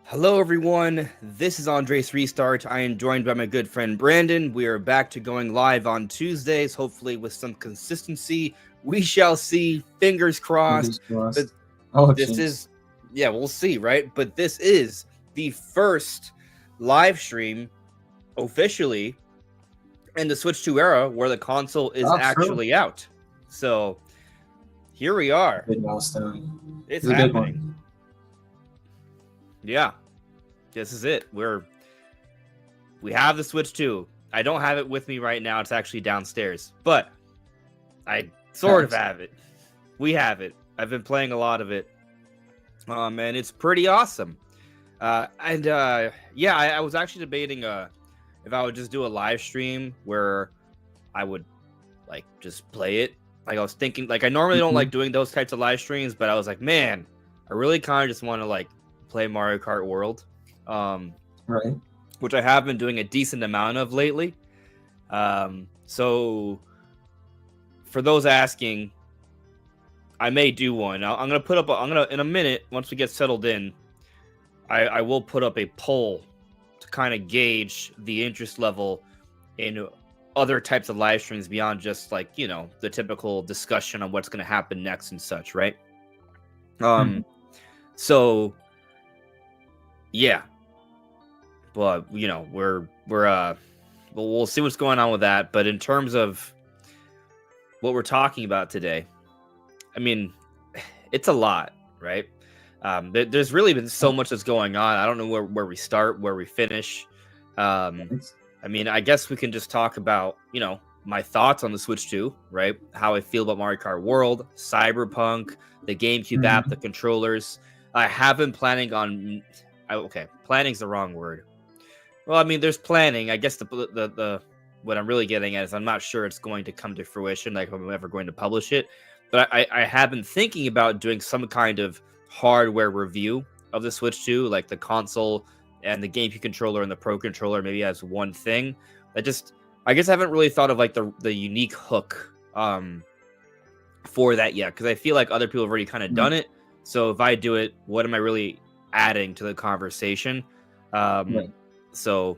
Hello, everyone. This is Andres Restart. I am joined by my good friend Brandon. We are back to going live on Tuesdays, hopefully with some consistency. We shall see. Fingers crossed. But Oh, this jeez. is, yeah, we'll see, right? But this is the first live stream officially in the Switch 2 era where the console is That's true. actually out. So here we are. Big milestone. It's It's a big happening. one. Yeah, this is it. We have the Switch 2. I don't have it with me right now. It's actually downstairs, but I sort of have it. We have it. I've been playing a lot of it. And it's pretty awesome. Yeah, I was actually debating if I would just do a live stream where I would like just play it. Like I was thinking, like I normally don't like doing those types of live streams, but I was like, man, I really kind of just want to like play Mario Kart World. Right. Which I have been doing a decent amount of lately. So for those asking, I may do one. I'm gonna put up. In a minute once we get settled in. I will put up a poll to kind of gauge the interest level in other types of live streams beyond just like the typical discussion on what's gonna happen next and such, right? So yeah. But we'll see what's going on with that. But in terms of what we're talking about today, I mean, it's a lot, right? There's really been so much that's going on. I don't know where we start, where we finish. I mean, I guess we can just talk about my thoughts on the Switch 2, right? How I feel about Mario Kart World, Cyberpunk, the GameCube app, the controllers. I have been planning on. Okay, planning's the wrong word. Well, I mean, there's planning. I guess the what I'm really getting at is I'm not sure it's going to come to fruition, like if I'm ever going to publish it. But I have been thinking about doing some kind of hardware review of the Switch 2, like the console and the GameCube controller and the Pro controller, maybe as one thing. I guess I haven't really thought of like the unique hook for that yet, because I feel like other people have already kind of done it. So if I do it, what am I really adding to the conversation? So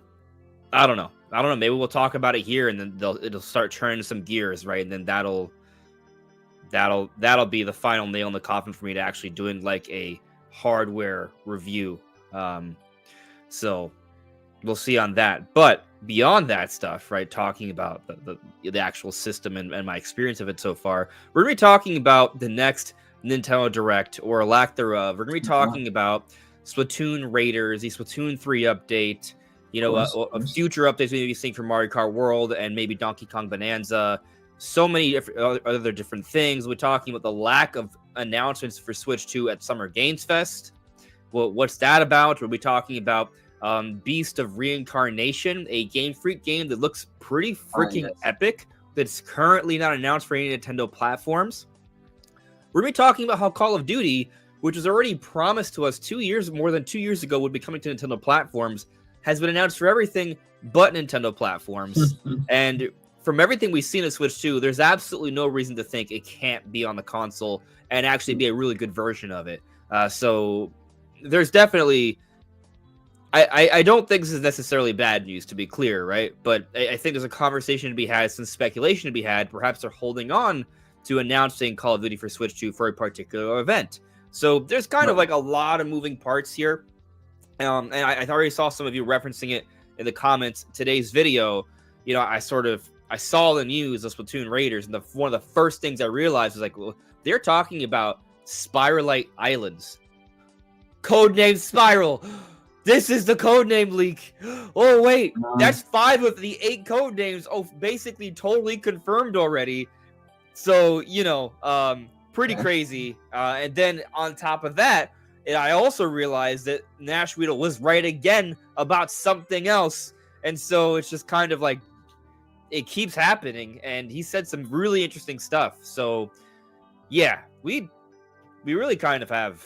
I don't know. Maybe we'll talk about it here, and then it'll start turning some gears, right? And then that'll be the final nail in the coffin for me to actually doing like a hardware review. So we'll see on that. But beyond that stuff, right? Talking about the actual system and my experience of it so far, we're gonna be talking about the next Nintendo Direct or lack thereof. We're gonna be talking about Splatoon Raiders, the Splatoon 3 update, a future updates we may be seeing for Mario Kart World and maybe Donkey Kong Bonanza. So many other different things. We're talking about the lack of announcements for Switch 2 at Summer Games Fest. Well, what's that about? We'll be talking about Beast of Reincarnation, a Game Freak game that looks pretty freaking epic that's currently not announced for any Nintendo platforms. We're going to be talking about how Call of Duty, which was already promised to us more than 2 years ago, would be coming to Nintendo platforms, has been announced for everything but Nintendo platforms. And from everything we've seen at Switch 2, there's absolutely no reason to think it can't be on the console and actually be a really good version of it. So there's definitely... I don't think this is necessarily bad news, to be clear, right? But I think there's a conversation to be had, some speculation to be had. Perhaps they're holding on to announcing Call of Duty for Switch 2 for a particular event. So there's kind of like a lot of moving parts here. And I already saw some of you referencing it in the comments. Today's video, I saw the news of Splatoon Raiders, and one of the first things I realized was like, well, they're talking about Spiralite Islands. Codename Spiral. This is the codename leak. Oh, wait. That's 5 of the 8 codenames. Oh, basically totally confirmed already. So, pretty crazy. And then on top of that, I also realized that Nash Weedle was right again about something else. And so it's just kind of like, it keeps happening. And he said some really interesting stuff. So, yeah, we really kind of have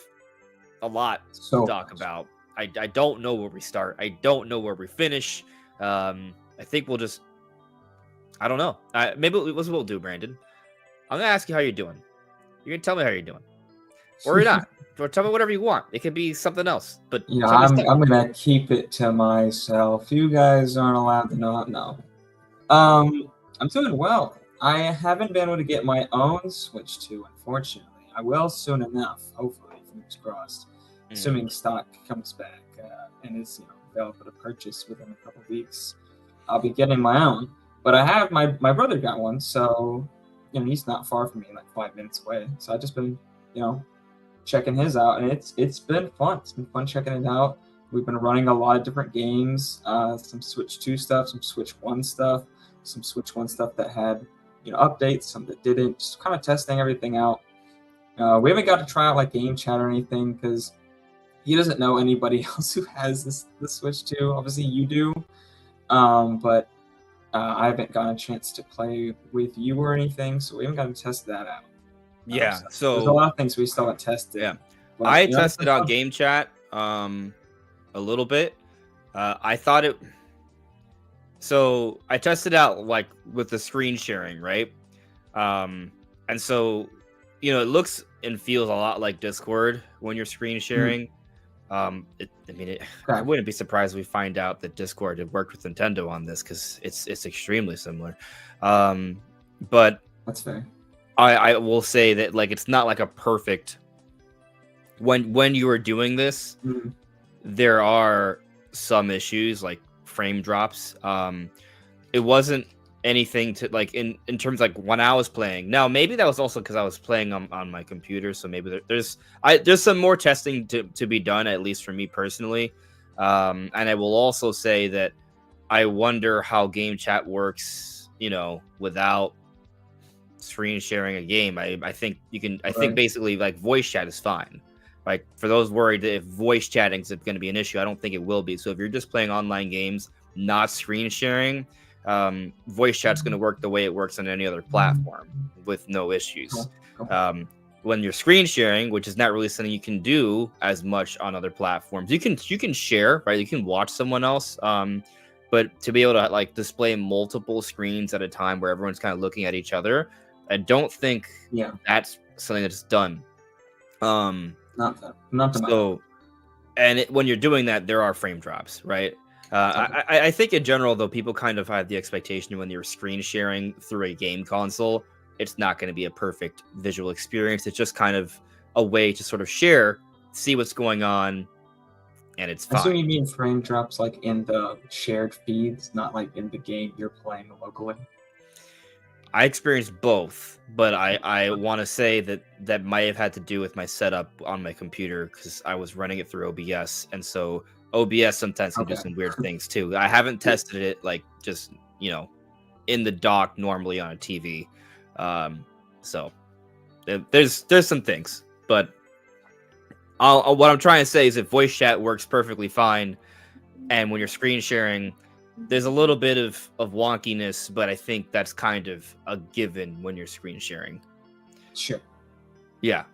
a lot to talk about. I don't know where we start. I don't know where we finish. I think we'll just... I don't know. Maybe what's what we'll do, Brandon. I'm going to ask you how you're doing. You're going to tell me how you're doing. Or you're not. or tell me whatever you want. It could be something else, but Yeah, tell me I'm stuff. gonna keep it to myself. You guys aren't allowed to know. No. I'm doing well. I haven't been able to get my own Switch 2, unfortunately. I will soon enough, hopefully, fingers crossed. Assuming stock comes back and is available to purchase within a couple weeks, I'll be getting my own. But I have my brother got one, so he's not far from me, like 5 minutes away. So I've just been checking his out, and it's been fun. It's been fun checking it out. We've been running a lot of different games, some Switch 2 stuff, some Switch 1 stuff, some Switch 1 stuff that had updates, some that didn't. Just kind of testing everything out. We haven't got to try out like game chat or anything because he doesn't know anybody else who has the Switch 2. Obviously, you do, but I haven't gotten a chance to play with you or anything, so we haven't gotten to test that out. Yeah, so there's a lot of things we still haven't tested. Yeah, but, I tested out game chat a little bit. I thought it. So I tested out like with the screen sharing, right? And so it looks and feels a lot like Discord when you're screen sharing. I wouldn't be surprised if we find out that Discord had worked with Nintendo on this because it's extremely similar. But that's fair. I will say that like it's not like a perfect. When you are doing this, there are some issues like frame drops. It wasn't anything to like in terms like when I was playing. Now maybe that was also because I was playing on my computer, so maybe there's some more testing to be done, at least for me personally. And I will also say that I wonder how game chat works, without screen sharing a game. I think you can. I think basically like voice chat is fine. Like for those worried that if voice chatting is going to be an issue, I don't think it will be. So if you're just playing online games, not screen sharing, voice chat's going to work the way it works on any other platform with no issues. When you're screen sharing, which is not really something you can do as much on other platforms, you can share, right? You can watch someone else, but to be able to like display multiple screens at a time where everyone's kind of looking at each other, I don't think that's something that's done. Not so, and when you're doing that, there are frame drops, right? I think in general, though, people kind of have the expectation when you're screen sharing through a game console, it's not going to be a perfect visual experience. It's just kind of a way to sort of share, see what's going on, and it's fine. So you mean frame drops like in the shared feeds, not like in the game you're playing locally? I experienced both, but I want to say that might have had to do with my setup on my computer because I was running it through OBS, and so OBS sometimes can do some weird things too. I haven't tested it like just in the dock normally on a TV, so there's some things, but what I'm trying to say is that voice chat works perfectly fine, and when you're screen sharing, there's a little bit of wonkiness, but I think that's kind of a given when you're screen sharing. Sure. Yeah.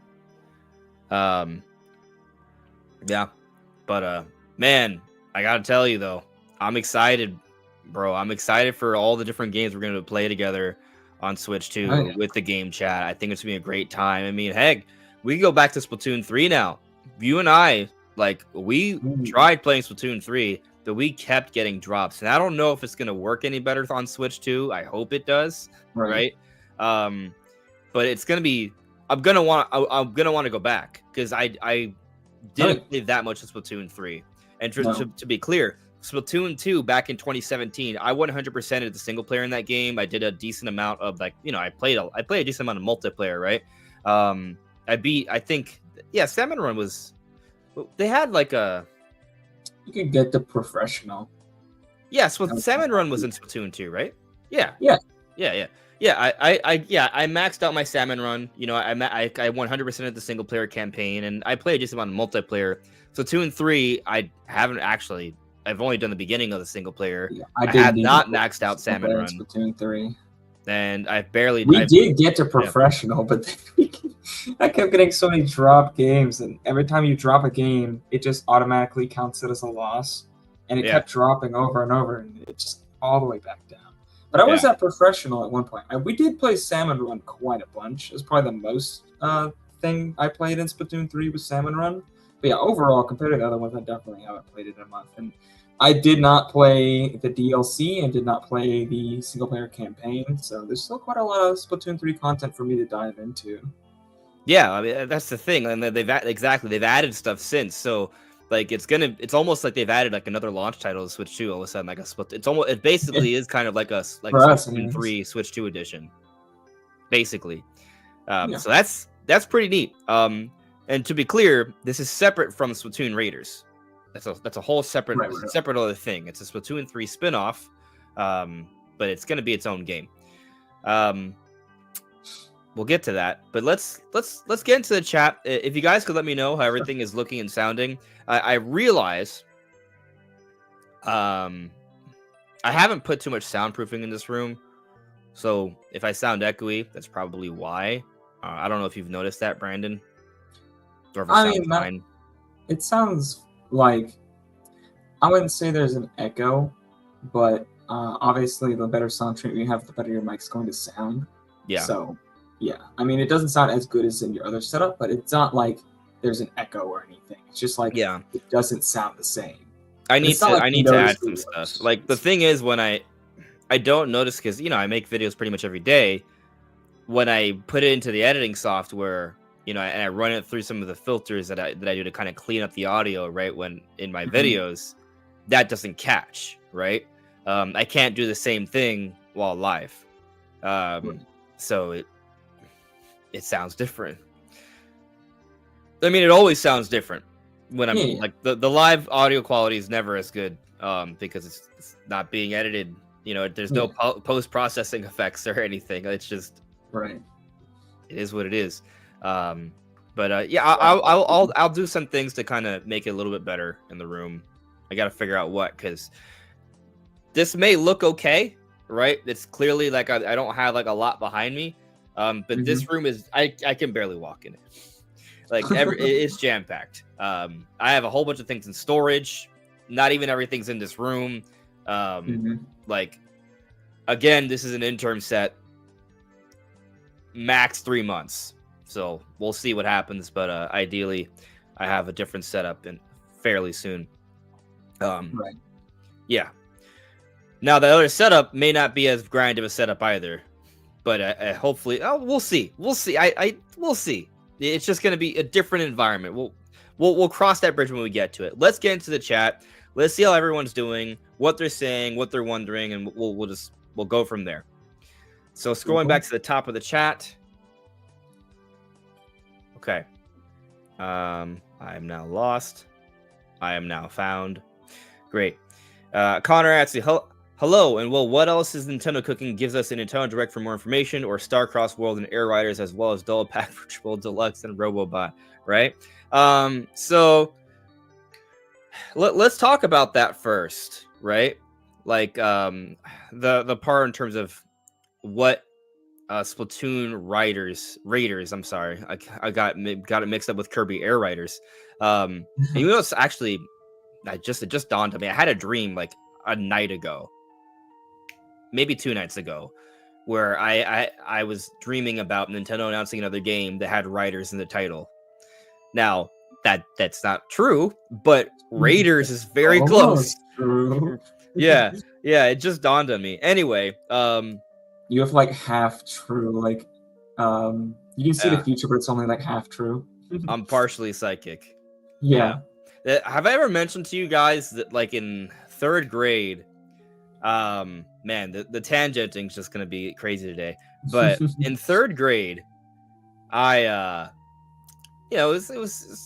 Yeah. But man, I gotta tell you though, I'm excited, bro. I'm excited for all the different games we're gonna play together on Switch 2 with the game chat. I think it's gonna be a great time. I mean, heck, we can go back to Splatoon 3 now. You and I, like, we tried playing Splatoon 3, but we kept getting drops, and I don't know if it's gonna work any better on Switch 2. I hope it does, right? But it's gonna be. I'm gonna want to go back because I didn't play that much of Splatoon 3. And to be clear, Splatoon 2 back in 2017, I 100%ed the single player in that game. I did a decent amount of I played a decent amount of multiplayer, right? I think Salmon Run was. They had like a. You could get the professional. Yeah, so Salmon Run was in Splatoon 2, right? Yeah. Yeah. I maxed out my Salmon Run. I 100%ed the single player campaign, and I played just about multiplayer. Splatoon 3, I've only done the beginning of the single player. Yeah, I have not maxed out Salmon Run. Splatoon 3. And I've barely. We did get to professional, but I kept getting so many drop games, and every time you drop a game, it just automatically counts it as a loss, and it kept dropping over and over, and it just all the way back down. But I was at professional at one point. We did play Salmon Run quite a bunch. It was probably the most thing I played in Splatoon 3 was Salmon Run. But yeah, overall, compared to the other ones, I definitely haven't played it in a month. And I did not play the DLC and did not play the single player campaign. So there's still quite a lot of Splatoon 3 content for me to dive into. Yeah, I mean that's the thing, and they've they've added stuff since. So like it's almost like they've added like another launch title to Switch 2 all of a sudden, like a split. It basically is kind of like a For us, Splatoon 3 Switch 2 edition, basically. Yeah. So that's pretty neat. And to be clear, this is separate from Splatoon Raiders. That's a whole separate separate other thing. It's a Splatoon 3 spinoff, but it's going to be its own game. We'll get to that, but let's get into the chat. If you guys could let me know how everything is looking and sounding. I realize I haven't put too much soundproofing in this room, so if I sound echoey, that's probably why. I don't know if you've noticed that, Brandon. Or if it sounds fine. It sounds like, I wouldn't say there's an echo, but obviously the better sound treatment you have, the better your mic's going to sound. Yeah. So yeah, I mean, it doesn't sound as good as in your other setup, but it's not like there's an echo or anything. It's just like it doesn't sound the same. I need to add some stuff. Like the thing is, when I don't notice, because I make videos pretty much every day. When I put it into the editing software, and I run it through some of the filters that I do to kind of clean up the audio, right? When in my videos, that doesn't catch, right? I can't do the same thing while live, so it sounds different. I mean, it always sounds different when I'm like the live audio quality is never as good because it's not being edited. There's no post processing effects or anything. It's just right. It is what it is. But yeah, I'll do some things to kind of make it a little bit better in the room. I got to figure out what, because this may look okay, right? It's clearly like I don't have like a lot behind me. But this room is I can barely walk in it. Like it's jam packed. I have a whole bunch of things in storage. Not even everything's in this room. Like again, this is an interim set. Max 3 months. So we'll see what happens. But ideally, I have a different setup in fairly soon. Right. Yeah. Now the other setup may not be as grand of a setup either. But hopefully, we'll see. We'll see. We'll see. It's just going to be a different environment. We'll cross that bridge when we get to it. Let's get into the chat. Let's see how everyone's doing, what they're saying, what they're wondering, and we'll go from there. So scrolling back to the top of the chat. Okay. I am now lost. I am now found. Great. Connor actually. Hello, and well, what else is Nintendo cooking? Gives us a Nintendo Direct for more information, or Starcross World and Air Riders, as well as Double Pack for Triple Deluxe and Robobot, right? So let's talk about that first, right? Like the part in terms of what Splatoon Raiders. I'm sorry, I got it mixed up with Kirby Air Riders. And it's actually, it just dawned on me. I had a dream like a night ago. Maybe 2 nights ago, where I was dreaming about Nintendo announcing another game that had Riders in the title. Now that's not true, but Raiders is very close. True. yeah, it just dawned on me. Anyway, you have like half true, like you can see the future, but it's only like half true. I'm partially psychic. Yeah. Have I ever mentioned to you guys that like in 3rd grade? Man, the tangenting is just gonna be crazy today. But in 3rd grade, I it was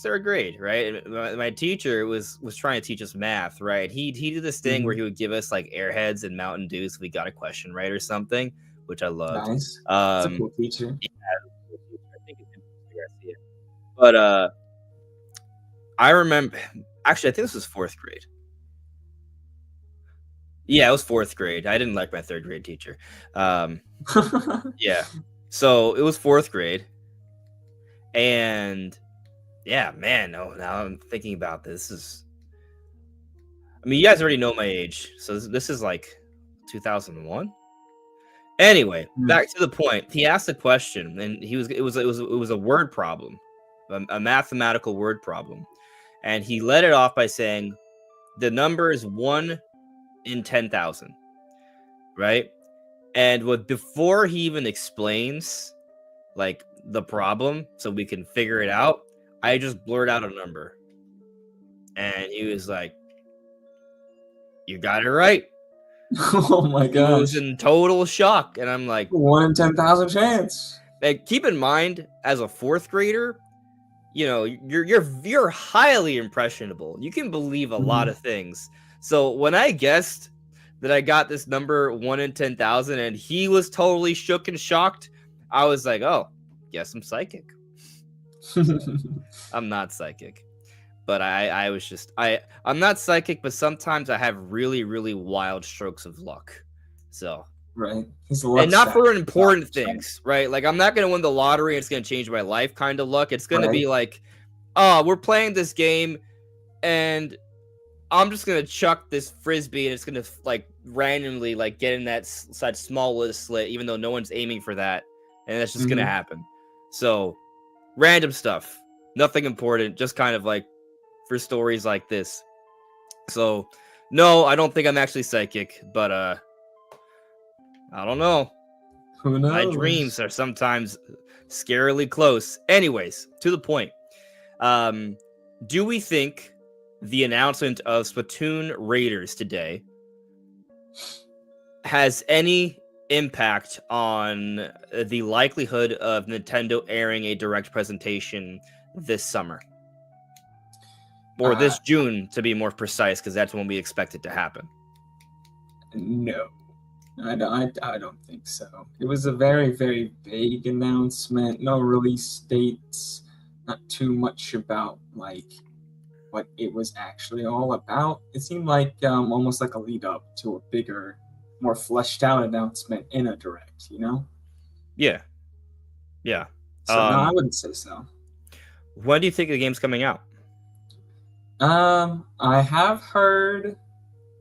3rd grade, right? My teacher was trying to teach us math, right? He did this thing where he would give us like Airheads and Mountain Dew, so we got a question right or something, which I loved. Nice. That's a cool feature. Yeah, I think it's but I remember, actually, I think this was 4th grade. Yeah, it was 4th grade. I didn't like my 3rd grade teacher. Yeah. So it was 4th grade. And yeah, man, now I'm thinking about this. I mean, you guys already know my age. So this is like 2001. Anyway, back to the point. He asked a question, and it was a word problem, a mathematical word problem, and he led it off by saying the number is 1 in 10,000, right? And before he even explains like the problem, so we can figure it out, I just blurred out a number, and he was like, "You got it right." Oh my He was gosh. in total shock, and I'm like, 1 in 10,000 chance. keep in mind, as a fourth grader, you're highly impressionable. You can believe a lot Mhm. of things. So when I guessed that I got this number 1 in 10,000, and he was totally shook and shocked, I was like, oh, guess I'm psychic. I'm not psychic, but I was just I'm not psychic, but sometimes I have really, really wild strokes of luck. So, Right. His and luck not stat. for important things, right? Like, I'm not gonna win the lottery and it's gonna change my life kind of luck. It's gonna Right. be like, oh, we're playing this game and I'm just gonna chuck this frisbee and it's gonna like randomly like get in that small little slit, even though no one's aiming for that, and that's just gonna Mhm. happen. So, random stuff, nothing important, just kind of like for stories like this. So, no, I don't think I'm actually psychic, but I don't know. Who My knows? dreams are sometimes scarily close. Anyways, to the point. Um, do we think the announcement of Splatoon Raiders today has any impact on the likelihood of Nintendo airing a direct presentation this summer? Or Uh, this June, to be more precise, because that's when we expect it to happen. no. I don't think so. It was a very, very vague announcement. No release dates. Not too much about like what it was actually all about. It seemed like almost like a lead up to a bigger, more fleshed out announcement in a direct. Yeah, yeah. So no, I wouldn't say so. When do you think the game's coming out? I have heard,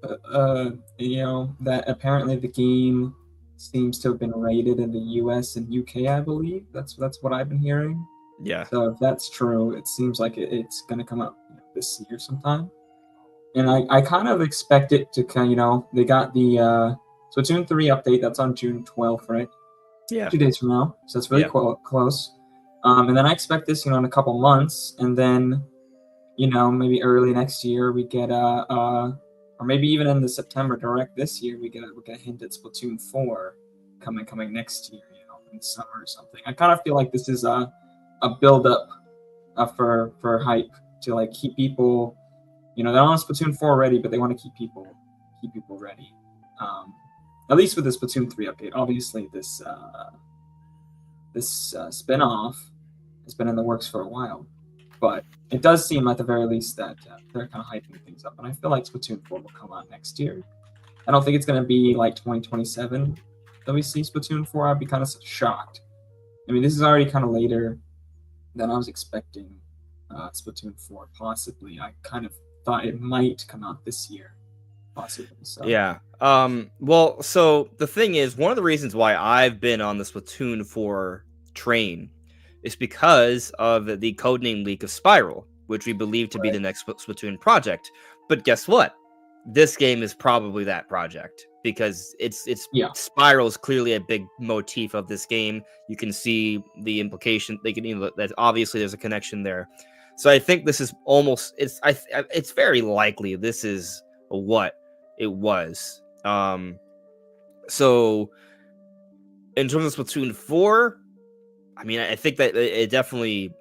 that apparently the game seems to have been rated in the U.S. and UK. I believe that's what I've been hearing. Yeah, So if that's true, it seems like it's going to come out this year sometime. And I kind of expect it to kind. They got the Splatoon 3 update that's on June 12th, right? yeah, 2 days from now, so it's really yeah, close. And then I expect this, in a couple months, and then maybe early next year we get or maybe even in the September direct this year we get a hint at Splatoon 4 coming next year, in the summer or something. I kind of feel like this is a build up for hype to like keep people, they're on Splatoon 4 ready, but they want to keep people ready. At least with the Splatoon 3 update. Obviously, this spinoff has been in the works for a while, but it does seem at the very least that they're kind of hyping things up, and I feel like Splatoon 4 will come out next year. I don't think it's going to be like 2027 that we see Splatoon 4. I'd be kind of shocked. I mean, this is already kind of later than I was expecting. Splatoon 4 possibly. I kind of thought it might come out this year, possibly. So yeah. Well, so the thing is, one of the reasons why I've been on the Splatoon 4 train is because of the codename leak of Spiral, which we believe to be right. the next Splatoon project. But guess what? This game is probably that project because it's Yeah, Spiral is clearly a big motif of this game. You can see the implication. They can, that obviously there's a connection there. So I think this is almost it's very likely this is what it was. So in terms of Splatoon 4, I mean, I think that it definitely,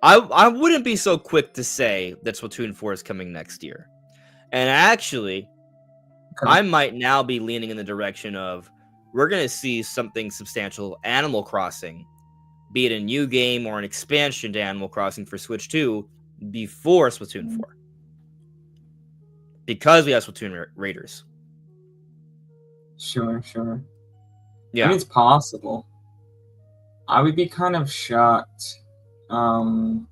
I wouldn't be so quick to say that Splatoon 4 is coming next year. And actually, okay. I might now be leaning in the direction of we're going to see something substantial Animal Crossing, be it a new game or an expansion to Animal Crossing for Switch 2 before Splatoon 4. Because we have Splatoon Raiders. Sure. I mean, Yeah. it's possible. I would be kind of shocked. Um,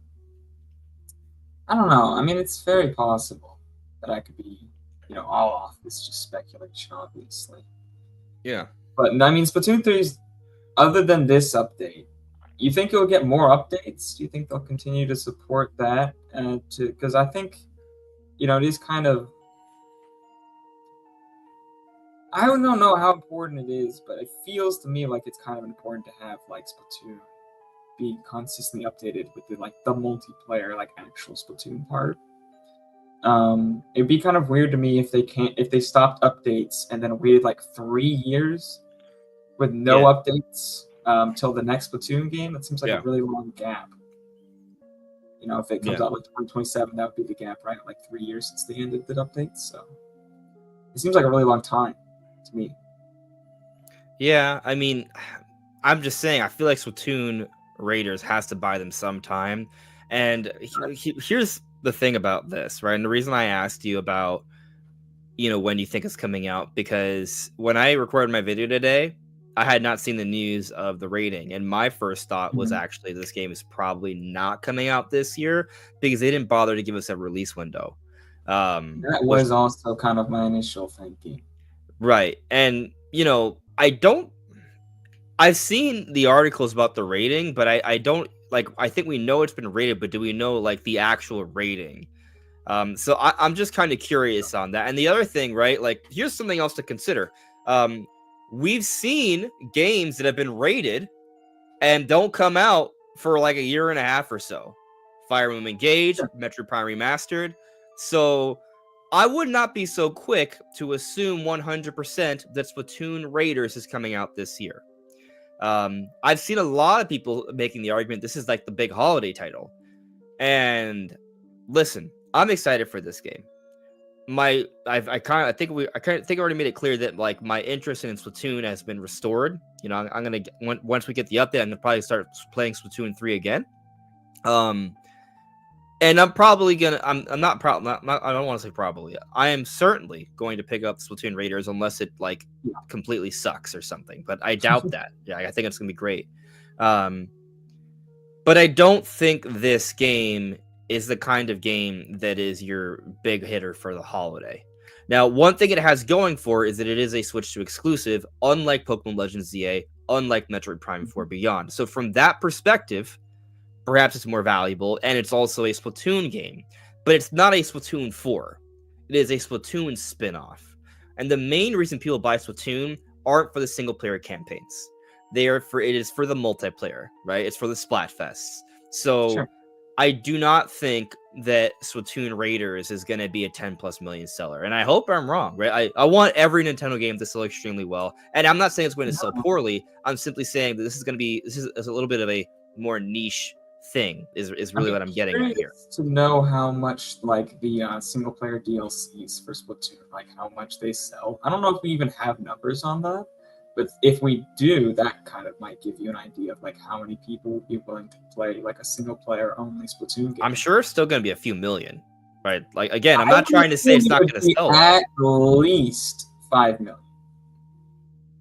I don't know. I mean, it's very possible that I could be, all off. It's just speculation, obviously. Yeah. But I mean, Splatoon 3 is, other than this update, You think it'll get more updates? Do you think they'll continue to support that? Because I think, it is kind of. I don't know how important it is, but it feels to me like it's kind of important to have like Splatoon being consistently updated with the multiplayer, like actual Splatoon part. It'd be kind of weird to me if they stopped updates and then waited like 3 years with no updates till the next Splatoon game. That seems like a really long gap. If it comes out like 2027, that would be the gap, right? Like 3 years since they ended the updates. So it seems like a really long time to me. Yeah, I mean, I'm just saying, I feel like Splatoon Raiders has to buy them some time. And here's the thing about this, right? And the reason I asked you about, when you think it's coming out, because when I recorded my video today, I had not seen the news of the rating. And my first thought was actually this game is probably not coming out this year because they didn't bother to give us a release window. That was also kind of my initial thinking. Right. And, I've seen the articles about the rating, but I don't I think we know it's been rated, but do we know like the actual rating? So I'm just kind of curious on that. And the other thing, right? Like, here's something else to consider. We've seen games that have been rated and don't come out for like a year and a half or so. Fire Emblem Engage, Metroid Prime Remastered. So I would not be so quick to assume 100% that Splatoon Raiders is coming out this year. I've seen a lot of people making the argument this is like the big holiday title. And listen, I'm excited for this game. I think I already made it clear that like my interest in Splatoon has been restored. I'm gonna once we get the update, I'm gonna probably start playing Splatoon 3 again. And I'm probably gonna. I'm not probably. I don't want to say probably. I am certainly going to pick up Splatoon Raiders unless it like completely sucks or something. But I doubt that. Yeah, I think it's gonna be great. But I don't think this game is the kind of game that is your big hitter for the holiday. Now, one thing it has going for is that it is a Switch 2 exclusive, unlike Pokemon Legends ZA, unlike Metroid Prime 4 Beyond. So from that perspective, perhaps it's more valuable, and it's also a Splatoon game. But it's not a Splatoon 4. It is a Splatoon spin-off. And the main reason people buy Splatoon aren't for the single-player campaigns. It is for the multiplayer, right? It's for the Splatfests. So I do not think that Splatoon Raiders is going to be a 10+ million seller. And I hope I'm wrong, right? I want every Nintendo game to sell extremely well. And I'm not saying it's going to sell poorly. I'm simply saying that this is a little bit of a more niche thing is really what I'm getting at here. To know how much like the single player DLCs for Splatoon, like how much they sell. I don't know if we even have numbers on that. But if we do, that kind of might give you an idea of like how many people would be willing to play like a single player only Splatoon game. I'm sure it's still going to be a few million, right? Like again, I'm not trying to say it's not going to sell. At least 5 million.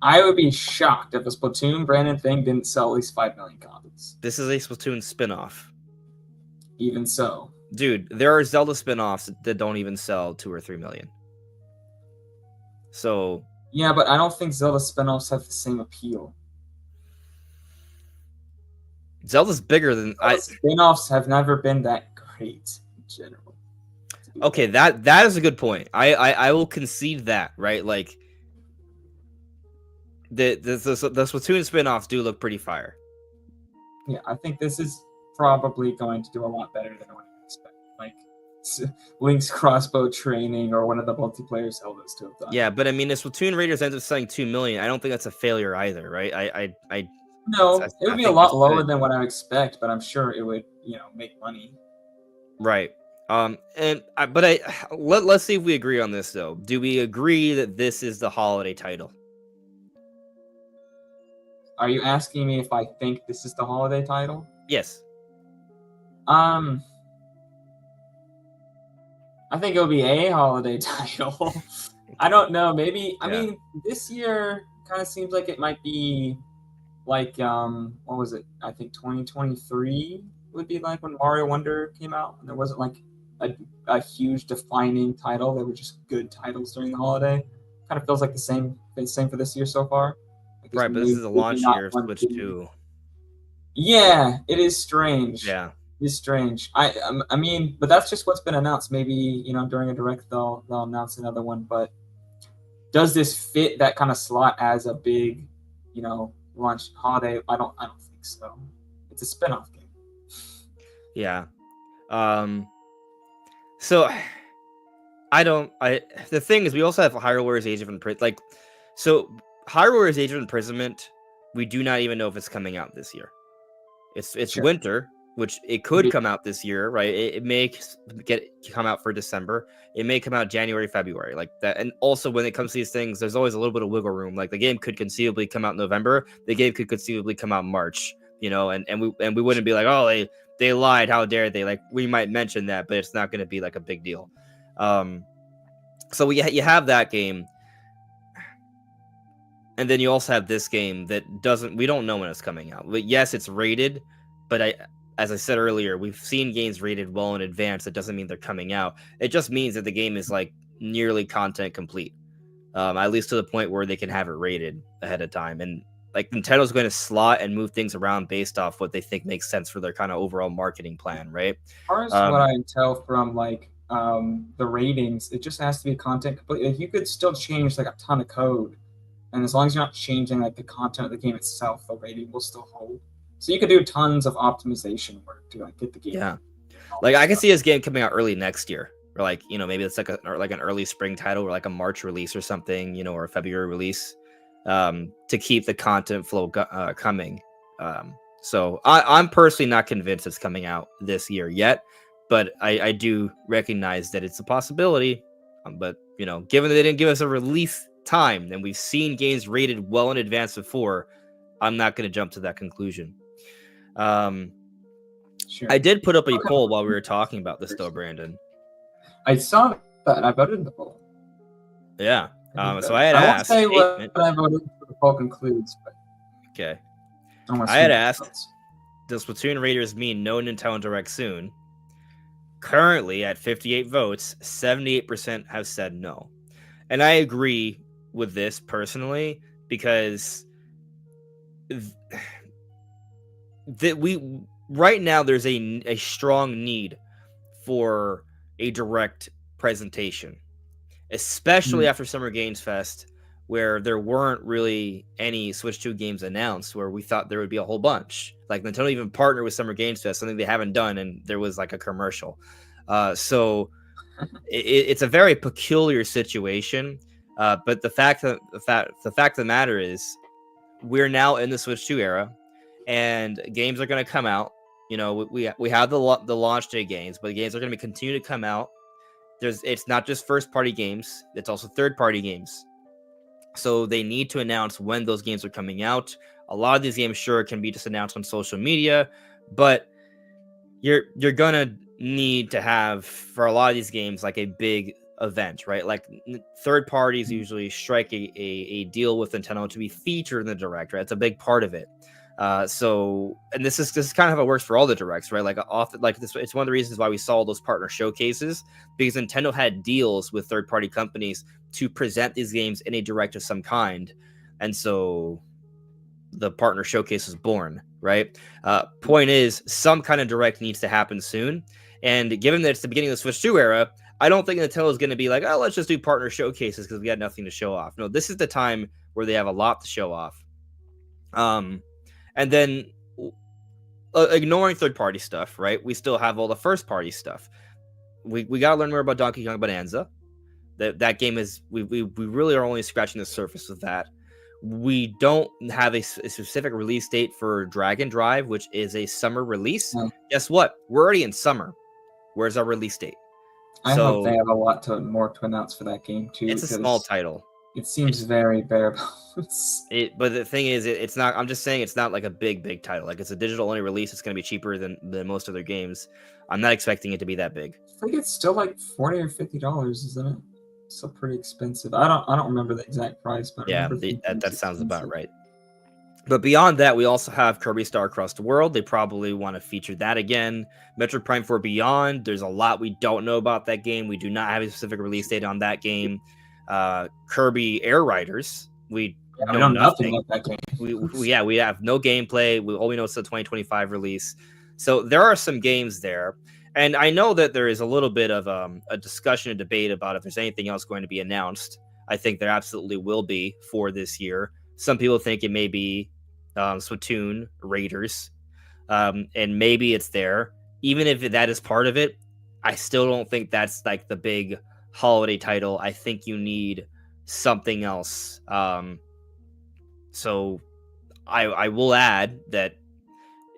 I would be shocked if a Splatoon branded thing didn't sell at least 5 million copies. This is a Splatoon spinoff. Even so, dude, there are Zelda spinoffs that don't even sell 2 or 3 million. So. Yeah, but I don't think Zelda spinoffs have the same appeal. Zelda's bigger than spinoffs have never been that great in general. Okay, that is a good point. I will concede that, right? Like the Splatoon spinoffs do look pretty fire. Yeah, I think this is probably going to do a lot better than what I expect. Like Link's crossbow training or one of the multiplayer Zeldas to have done. Yeah, but I mean, if Splatoon Raiders ends up selling 2 million, I don't think that's a failure either, right? No, it would be a lot lower than what I expect, but I'm sure it would, make money. Right. Let's see if we agree on this though. Do we agree that this is the holiday title? Are you asking me if I think this is the holiday title? Yes. I think it'll be a holiday title. I don't know. Maybe. I mean, this year kind of seems like it might be like what was it? I think 2023 would be like when Mario Wonder came out, and there wasn't like a huge defining title. They were just good titles during the holiday. Kind of feels like the same for this year so far. Right, but this is a launch year of Switch 2. Yeah, it is strange. Yeah. It's strange. I mean, but that's just what's been announced. Maybe during a direct they'll announce another one. But does this fit that kind of slot as a big, launch holiday? I don't think so. It's a spin-off game. Yeah. Um. So I don't. I the thing is, we also have Hyrule Warriors Age of Imprisonment. So Hyrule Warriors Age of Imprisonment, we do not even know if it's coming out this year. It's Sure. winter, which it could come out this year, right? It may come out for December. It may come out January, February, like that. And also, when it comes to these things, there's always a little bit of wiggle room. Like the game could conceivably come out in November. The game could conceivably come out in March. And we wouldn't be like, oh, they lied. How dare they? Like we might mention that, but it's not going to be like a big deal. So you have that game. And then you also have this game that we don't know when it's coming out. But yes, it's rated, but as I said earlier, we've seen games rated well in advance. That doesn't mean they're coming out. It just means that the game is like nearly content complete, at least to the point where they can have it rated ahead of time. And like Nintendo's going to slot and move things around based off what they think makes sense for their kind of overall marketing plan, right? As far as what I can tell from the ratings, it just has to be content complete. Like, you could still change like a ton of code, and as long as you're not changing like the content of the game itself, the rating will still hold. So you could do tons of optimization work to like get the game. Yeah, like I can see this game coming out early next year, or like maybe it's like an early spring title, or like a March release or something, or a February release, to keep the content flow coming. So I'm personally not convinced it's coming out this year yet, but I do recognize that it's a possibility. But given that they didn't give us a release time, and we've seen games rated well in advance before, I'm not going to jump to that conclusion. Sure. I did put up a poll while we were talking about this, though, Brandon. I saw that, and I voted in the poll. Yeah. So I had asked. I won't say what I voted for the poll concludes, but okay. I had asked, does Splatoon Raiders mean no Nintendo Direct soon? Currently, at 58 votes, 78% have said no. And I agree with this personally, because right now there's a strong need for a direct presentation, especially after Summer Games Fest, where there weren't really any Switch 2 games announced, where we thought there would be a whole bunch. Like Nintendo even partnered with Summer Games Fest, something they haven't done, and there was like a commercial. So it's a very peculiar situation. But the fact of the matter is, we're now in the Switch 2 era, and games are going to come out. We have the launch day games, but the games are going to continue to come out. It's not just first party games; it's also third party games. So they need to announce when those games are coming out. A lot of these games, sure, can be just announced on social media, but you're gonna need to have, for a lot of these games, like a big event, right? Like third parties usually strike a deal with Nintendo to be featured in the direct, right? It's a big part of it. And this is kind of how it works for all the directs, right? It's one of the reasons why we saw those partner showcases, because Nintendo had deals with third-party companies to present these games in a direct of some kind, and so the partner showcase was born, right? Point is, some kind of direct needs to happen soon, and given that it's the beginning of the Switch 2 era, I don't think Nintendo is going to be like, oh, let's just do partner showcases because we got nothing to show off. No, this is the time where they have a lot to show off. And then ignoring third-party stuff, right? We still have all the first-party stuff. We got to learn more about Donkey Kong Bonanza. That game is, we really are only scratching the surface of that. We don't have a specific release date for Dragon Drive, which is a summer release. No. Guess what? We're already in summer. Where's our release date? I hope they have a lot more to announce for that game too. It's a small title. It seems very bare bones. But the thing is, it's not. I'm just saying, it's not like a big title. Like, it's a digital only release. It's going to be cheaper than most other games. I'm not expecting it to be that big. I think it's still like $40 or $50, isn't it? Still pretty expensive. I don't remember the exact price, but yeah, that sounds about right. But beyond that, we also have Kirby Star Across the World. They probably want to feature that again. Metroid Prime 4 Beyond. There's a lot we don't know about that game. We do not have a specific release date on that game. Kirby Air Riders. We Yeah, we know know nothing nothing. about that game. We have no gameplay. All we know is the 2025 release. So there are some games there, and I know that there is a little bit of a discussion and debate about if there's anything else going to be announced. I think there absolutely will be for this year. Some people think it may be Splatoon Raiders, and maybe it's there. Even if that is part of it, I still don't think that's like the big holiday title. I think you need something else. So I will add that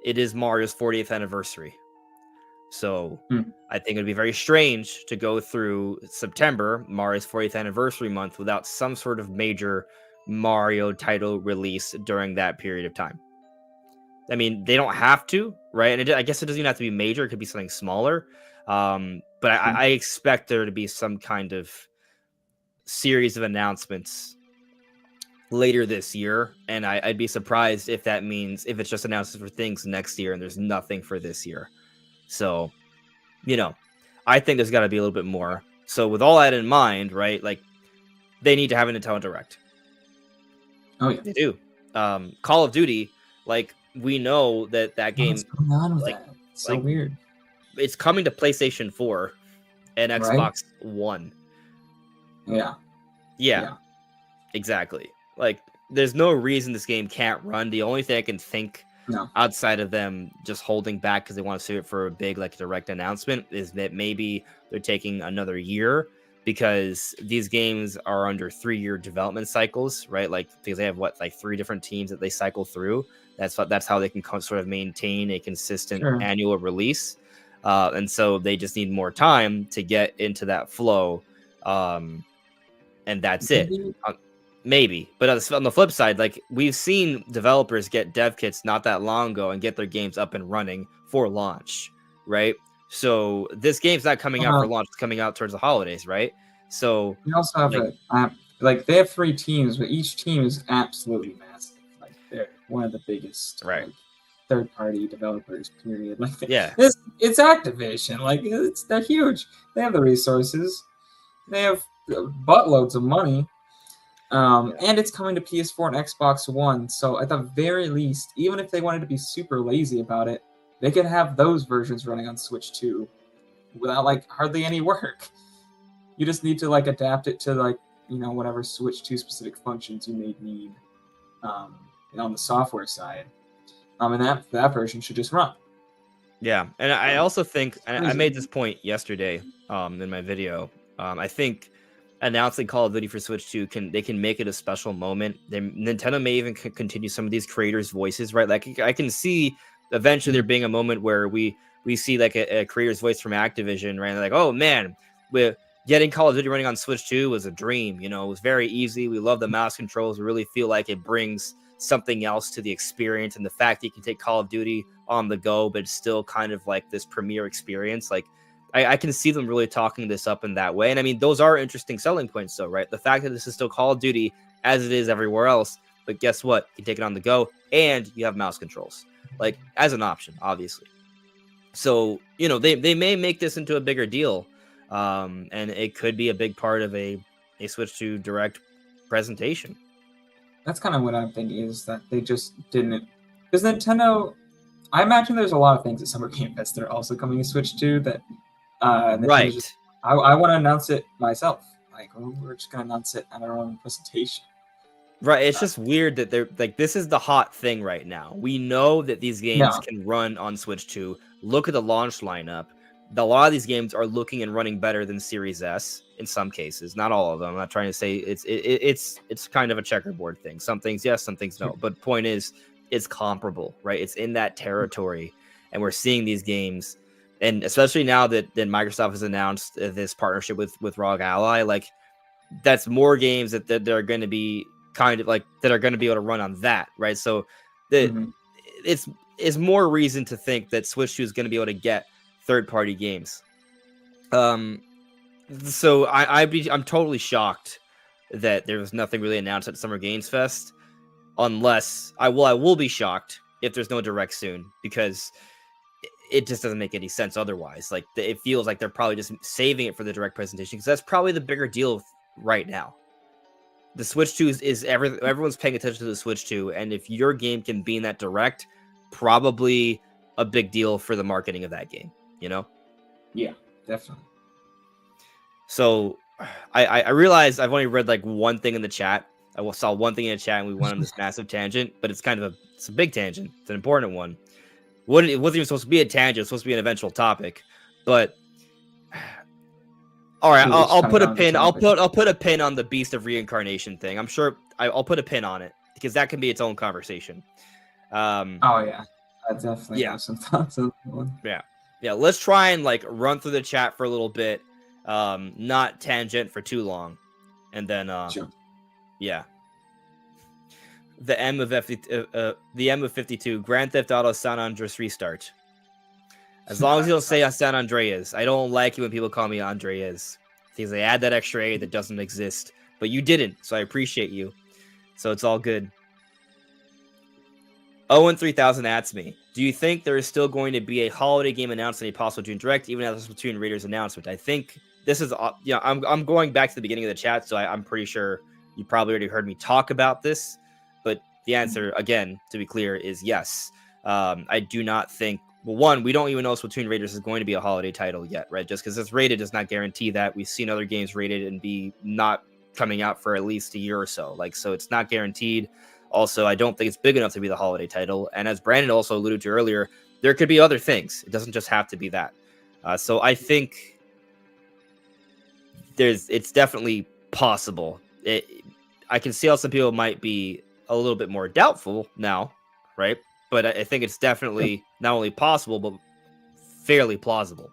it is Mario's 40th anniversary. So I think it'd be very strange to go through September, Mario's 40th anniversary month, without some sort of major Mario title release during that period of time. I mean, they don't have to, right? And I guess it doesn't even have to be major. It could be something smaller. But I expect there to be some kind of series of announcements later this year, and I'd be surprised if that means if it's just announcements for things next year and there's nothing for this year. So, I think there's got to be a little bit more. So with all that in mind, right, like they need to have a Nintendo Direct. Oh yeah, they do. Call of Duty, like we know that game. What's going on with like, that? It's so weird. It's coming to PlayStation 4 and Xbox One. Yeah. Exactly. Like, there's no reason this game can't run. The only thing I can think outside of them just holding back because they want to save it for a big direct announcement is that maybe they're taking another year because these games are under 3-year development cycles, right? Like, because they have 3 different teams that they cycle through. That's how they can sort of maintain a consistent annual release. And so they just need more time to get into that flow. And that's it. Maybe. But on the flip side, we've seen developers get dev kits not that long ago and get their games up and running for launch, right? So this game's not coming out for launch, it's coming out towards the holidays, right? So we also have they have 3 teams, but each team is absolutely massive. They're one of the biggest third-party developers, period. It's Activision. They're huge. They have the resources. They have buttloads of money. And it's coming to PS4 and Xbox One. So at the very least, even if they wanted to be super lazy about it, they could have those versions running on Switch 2 without hardly any work. You just need to adapt it to whatever Switch 2 specific functions you may need on the software side. And that version should just run. Yeah, and I also think I made this point yesterday in my video. I think announcing Call of Duty for Switch 2 they can make it a special moment. Nintendo may even continue some of these creators' voices, right? I can see eventually there being a moment where we see a creator's voice from Activision, right? And oh man, we're getting Call of Duty running on Switch 2 was a dream. It was very easy. We love the mouse controls. We really feel like it brings something else to the experience, and the fact that you can take Call of Duty on the go, but it's still kind of this premiere experience. I can see them really talking this up in that way. And I mean, those are interesting selling points, though, right? The fact that this is still Call of Duty as it is everywhere else, but guess what? You can take it on the go and you have mouse controls, as an option, obviously. So, they may make this into a bigger deal. And it could be a big part of a Switch 2 Direct presentation. That's kind of what I'm thinking, is that they just didn't. Because Nintendo, I imagine there's a lot of things at Summer Game Fest that are also coming to Switch 2 that. Right. I want to announce it myself. We're just going to announce it at our own presentation. Right. It's just weird that they're this is the hot thing right now. We know that these games can run on Switch 2. Look at the launch lineup. A lot of these games are looking and running better than Series S in some cases. Not all of them. I'm not trying to say it's kind of a checkerboard thing. Some things yes, some things no. But point is, it's comparable, right? It's in that territory, and we're seeing these games. And especially now that Microsoft has announced this partnership with ROG Ally, that's more games that they're going to be that are going to be able to run on that, right? So it's more reason to think that Switch 2 is going to be able to get third-party games. So I'm totally shocked that there was nothing really announced at Summer Games Fest, unless I will be shocked if there's no Direct soon, because it just doesn't make any sense otherwise. It feels like they're probably just saving it for the Direct presentation, because that's probably the bigger deal right now. the Switch 2 is everyone's paying attention to the Switch 2, and if your game can be in that direct, probably a big deal for the marketing of that game, you know? Yeah, definitely. So I realized I've only read like one thing in the chat. I saw one thing in the chat and we went on this massive tangent, but it's a big tangent. It's an important one. It wasn't even supposed to be a tangent, it was supposed to be an eventual topic. But all right, I'll put a pin. I'll put a pin on the Beast of Reincarnation thing. I'm sure I'll put a pin on it because that can be its own conversation. Oh yeah, I definitely have some thoughts on that one. Yeah. Let's try and like run through the chat for a little bit, not tangent for too long, and then Sure. Yeah. The M of 52. Grand Theft Auto San Andreas restart. As long as you don't say San Andreas. I don't like it when people call me Andreas. Because they add that extra A that doesn't exist. But you didn't, so I appreciate you. So it's all good. Owen 3000 asks me, do you think there is still going to be a holiday game announced in a possible June Direct, even after the Splatoon Raiders announcement? I think this is, I'm going back to the beginning of the chat, so I'm pretty sure you probably already heard me talk about this. But the answer, again, to be clear, is yes. I do not think, well, one, we don't even know if Splatoon Raiders is going to be a holiday title yet, right? Just because it's rated does not guarantee that. We've seen other games rated and be not coming out for at least a year or so. So it's not guaranteed. Also, I don't think it's big enough to be the holiday title. And as Brandon also alluded to earlier, there could be other things. It doesn't just have to be that. So I think it's definitely possible. I can see how some people might be a little bit more doubtful now, right? But I think it's definitely not only possible, but fairly plausible.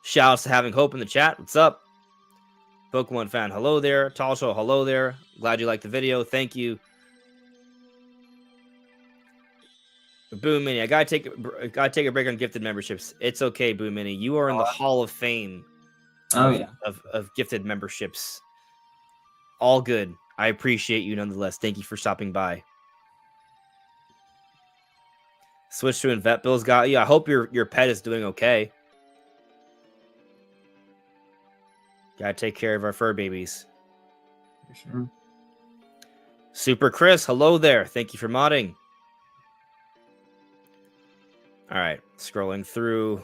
Shouts to Having Hope in the chat. What's up? Pokemon fan, hello there. Tall Show, hello there. Glad you liked the video. Thank you. Boom Mini, I gotta take a break on gifted memberships. It's okay, Boom Mini. You are in the Hall of Fame of gifted memberships. All good. I appreciate you nonetheless. Thank you for stopping by. Switch to vet bills got you. I hope your pet is doing okay. Gotta take care of our fur babies. For sure. Super Chris, hello there. Thank you for modding. All right, scrolling through.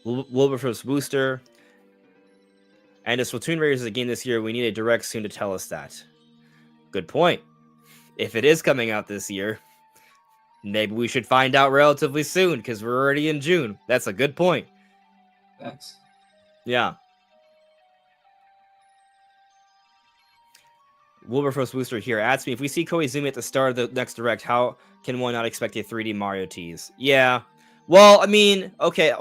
Wilberforce Booster. And if Splatoon Raiders is a game this year, we need a direct soon to tell us that. Good point. If it is coming out this year, maybe we should find out relatively soon because we're already in June. That's a good point. Thanks. Yeah. Wilberforce Booster here asks me, if we see Koizumi at the start of the next Direct, how can one not expect a 3D Mario tease? Yeah. Well, I mean, okay.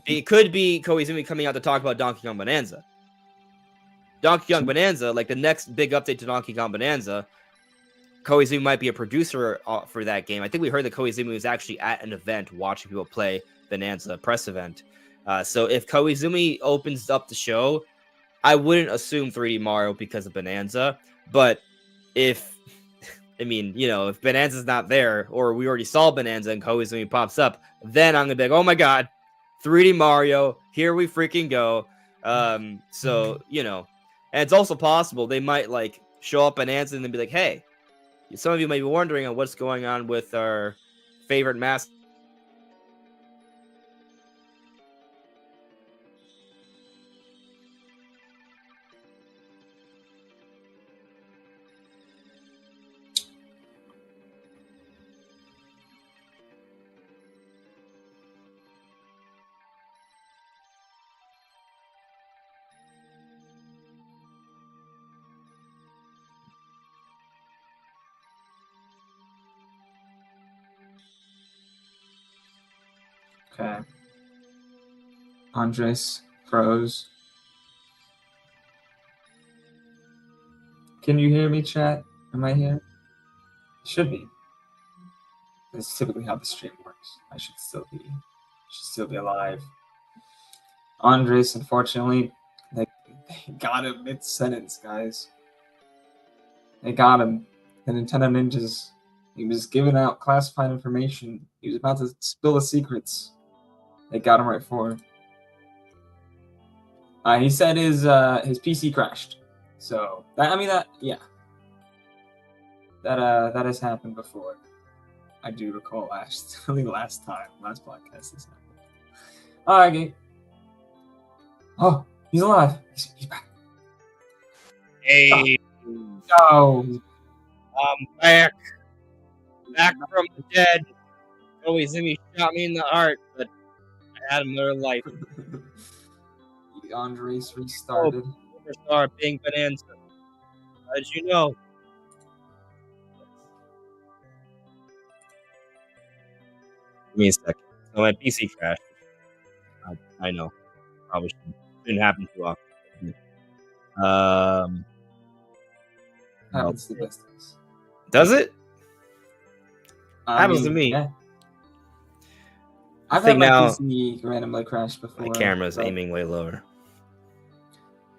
It could be Koizumi coming out to talk about Donkey Kong Bonanza. Donkey Kong Bonanza, like the next big update to Donkey Kong Bonanza, Koizumi might be a producer for that game. I think we heard that Koizumi was actually at an event watching people play Bonanza, press event. So if Koizumi opens up the show, I wouldn't assume 3D Mario because of Bonanza. But if Bonanza's not there, or we already saw Bonanza and Koizumi pops up, then I'm going to be like, oh my God, 3D Mario, here we freaking go. So, and it's also possible they might like show up Bonanza and then be like, hey, some of you may be wondering on what's going on with our favorite mascot. Okay. Andres froze. Can you hear me, chat? Am I here? Should be. That's typically how the stream works. I should still be alive. Andres, unfortunately, they got him mid-sentence, guys. They got him. The Nintendo Ninjas. He was giving out classified information. He was about to spill the secrets. They got him right for him. He said his PC crashed. So that, I mean that yeah. That has happened before. I do recall last podcast this happened. Alright, Gabe. Oh, he's alive. He's back. Hey, Oh, I'm back from the dead. Always Zimmy shot me in the heart, but I had another life. the Andres restarted. Superstar being Bonanza. How did you know? Give me a second. So my PC crashed. I know. Probably shouldn't happen too often. Happens to the best of us. Does it? Happens to me. Yeah. I've had think my now PC randomly crash before. my camera's but aiming way lower.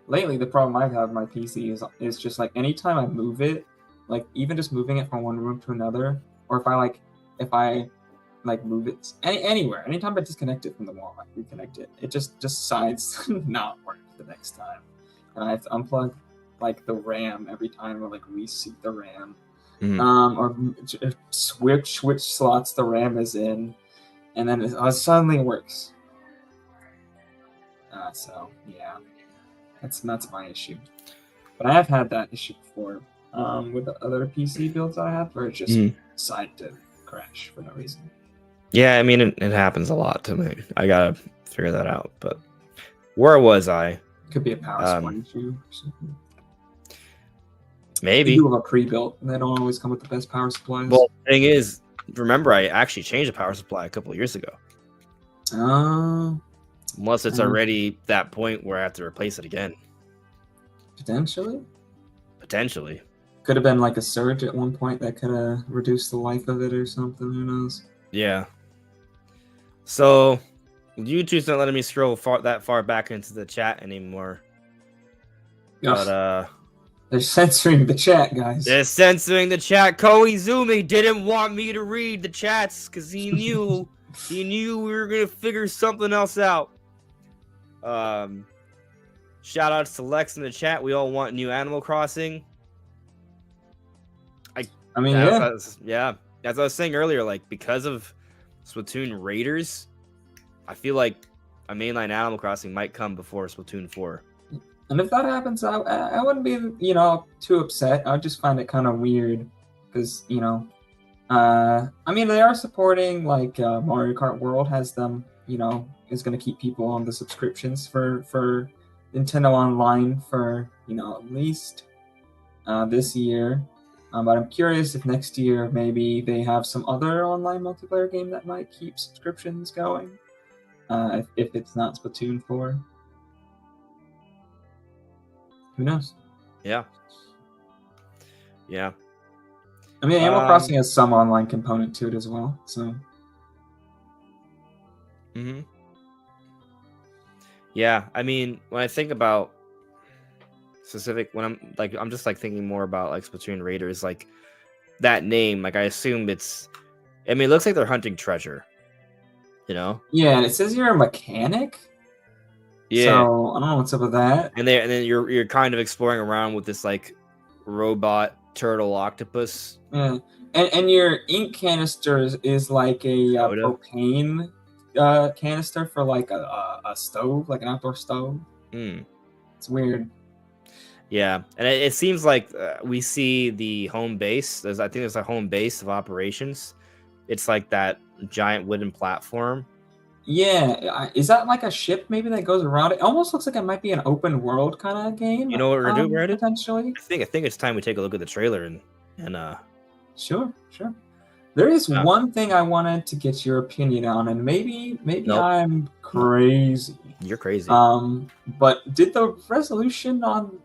Lately, the problem I've had with my PC is just like anytime I move it, like even just moving it from one room to another, or if I move it anywhere, anytime I disconnect it from the wall, I reconnect it, it just decides to not work the next time, and I have to unplug like the RAM every time, or like reseat the RAM, or switch slots the RAM is in, and then suddenly it works. So yeah, that's my issue. But I have had that issue before with the other PC builds I have, where it just decided to crash for no reason. Yeah, I mean it happens a lot to me. I gotta figure that out. But where was I? Could be a power supply issue or something. Maybe. They do have a pre-built, and they don't always come with the best power supplies. Well, the thing is, remember I actually changed the power supply a couple of years ago. Unless it's already that point where I have to replace it again. Potentially. Could have been like a surge at one point that could have reduced the life of it or something. Who knows? Yeah. So YouTube's not letting me scroll that far back into the chat anymore. But they're censoring the chat, guys. They're censoring the chat. Koizumi didn't want me to read the chats because he knew we were gonna figure something else out. Shout outs to Lex in the chat. We all want new Animal Crossing. I mean, yeah. As I was saying earlier, like because of Splatoon Raiders, I feel like a mainline Animal Crossing might come before Splatoon 4. And if that happens, I wouldn't be, too upset. I would just find it kind of weird because, I mean, they are supporting like Mario Kart World has them, is going to keep people on the subscriptions for Nintendo Online for, at least this year. But I'm curious if next year maybe they have some other online multiplayer game that might keep subscriptions going. If it's not Splatoon 4. Who knows? Yeah. I mean, Animal Crossing has some online component to it as well, so. Yeah, I mean, when I think about I'm just like thinking more about like Splatoon Raiders, like that name, like I assume it looks like they're hunting treasure, Yeah, and it says you're a mechanic. Yeah. So I don't know what's up with that. And then you're kind of exploring around with this like robot turtle octopus. Yeah. And your ink canister is like a propane canister for like a stove, like an outdoor stove. It's weird. Yeah, and it seems like we see the home base. I think there's a home base of operations. It's like that giant wooden platform. Yeah, is that like a ship maybe that goes around? It almost looks like it might be an open world kind of game. You know what we're gonna do, Reddit? Potentially. I think it's time we take a look at the trailer and Sure. There is one thing I wanted to get your opinion on, and maybe nope. I'm crazy. You're crazy. But did the resolution on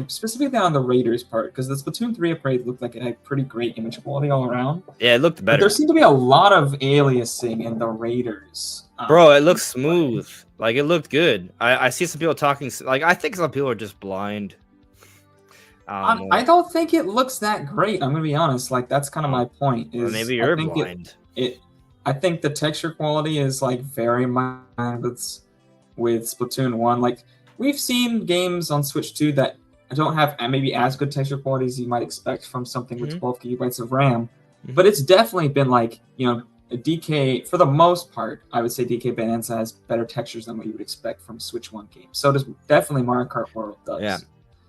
specifically on the Raiders part, because the Splatoon 3 upgrade looked like it had pretty great image quality all around. Yeah, it looked better. But there seemed to be a lot of aliasing in the Raiders. Bro, it looks smooth. Like, it looked good. I see some people talking, like, I think some people are just blind. I don't think it looks that great. I'm going to be honest. Like, that's kind of my point. Is maybe you're blind. I think the texture quality is, like, very much with Splatoon 1. Like, we've seen games on Switch 2 that don't have maybe as good texture quality as you might expect from something with 12 gigabytes of RAM. But it's definitely been like, DK, for the most part, I would say DK Bonanza has better textures than what you would expect from a Switch 1 game. So does definitely Mario Kart World does. Yeah.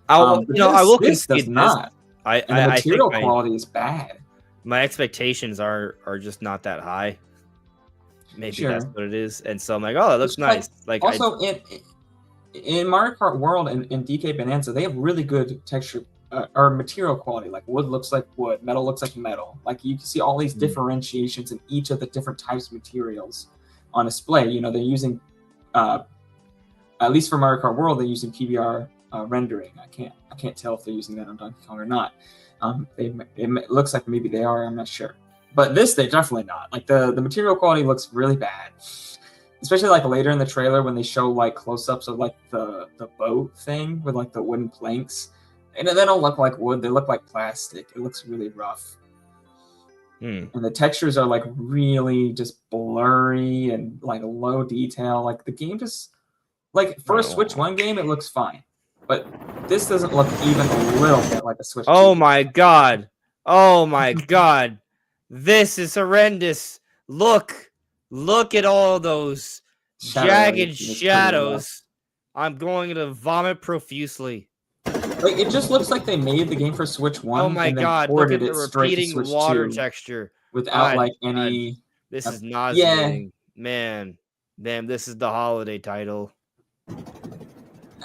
I will concede does not. And the material quality is bad. My expectations are just not that high. Maybe that's what it is. And so I'm like, oh, that looks nice. In Mario Kart World and DK Bonanza, they have really good texture or material quality. Like wood looks like wood, metal looks like metal. Like you can see all these differentiations in each of the different types of materials on display. They're using, at least for Mario Kart World, they're using PBR rendering. I can't tell if they're using that on Donkey Kong or not. It looks like maybe they are. I'm not sure. But this, they're definitely not. Like the material quality looks really bad. Especially like later in the trailer when they show like close-ups of like the boat thing with like the wooden planks. And they don't look like wood, they look like plastic. It looks really rough. And the textures are like really just blurry and like low detail. Like the game just like for a Switch 1 game, it looks fine. But this doesn't look even a little bit like a Switch 2 game. My god. Oh my god. This is horrendous. Look at all those jagged shadows. I'm going to vomit profusely. Like it just looks like they made the game for Switch 1. Oh my god! Look at the repeating water texture without like any. This is nauseating, man. Damn, this is the holiday title. All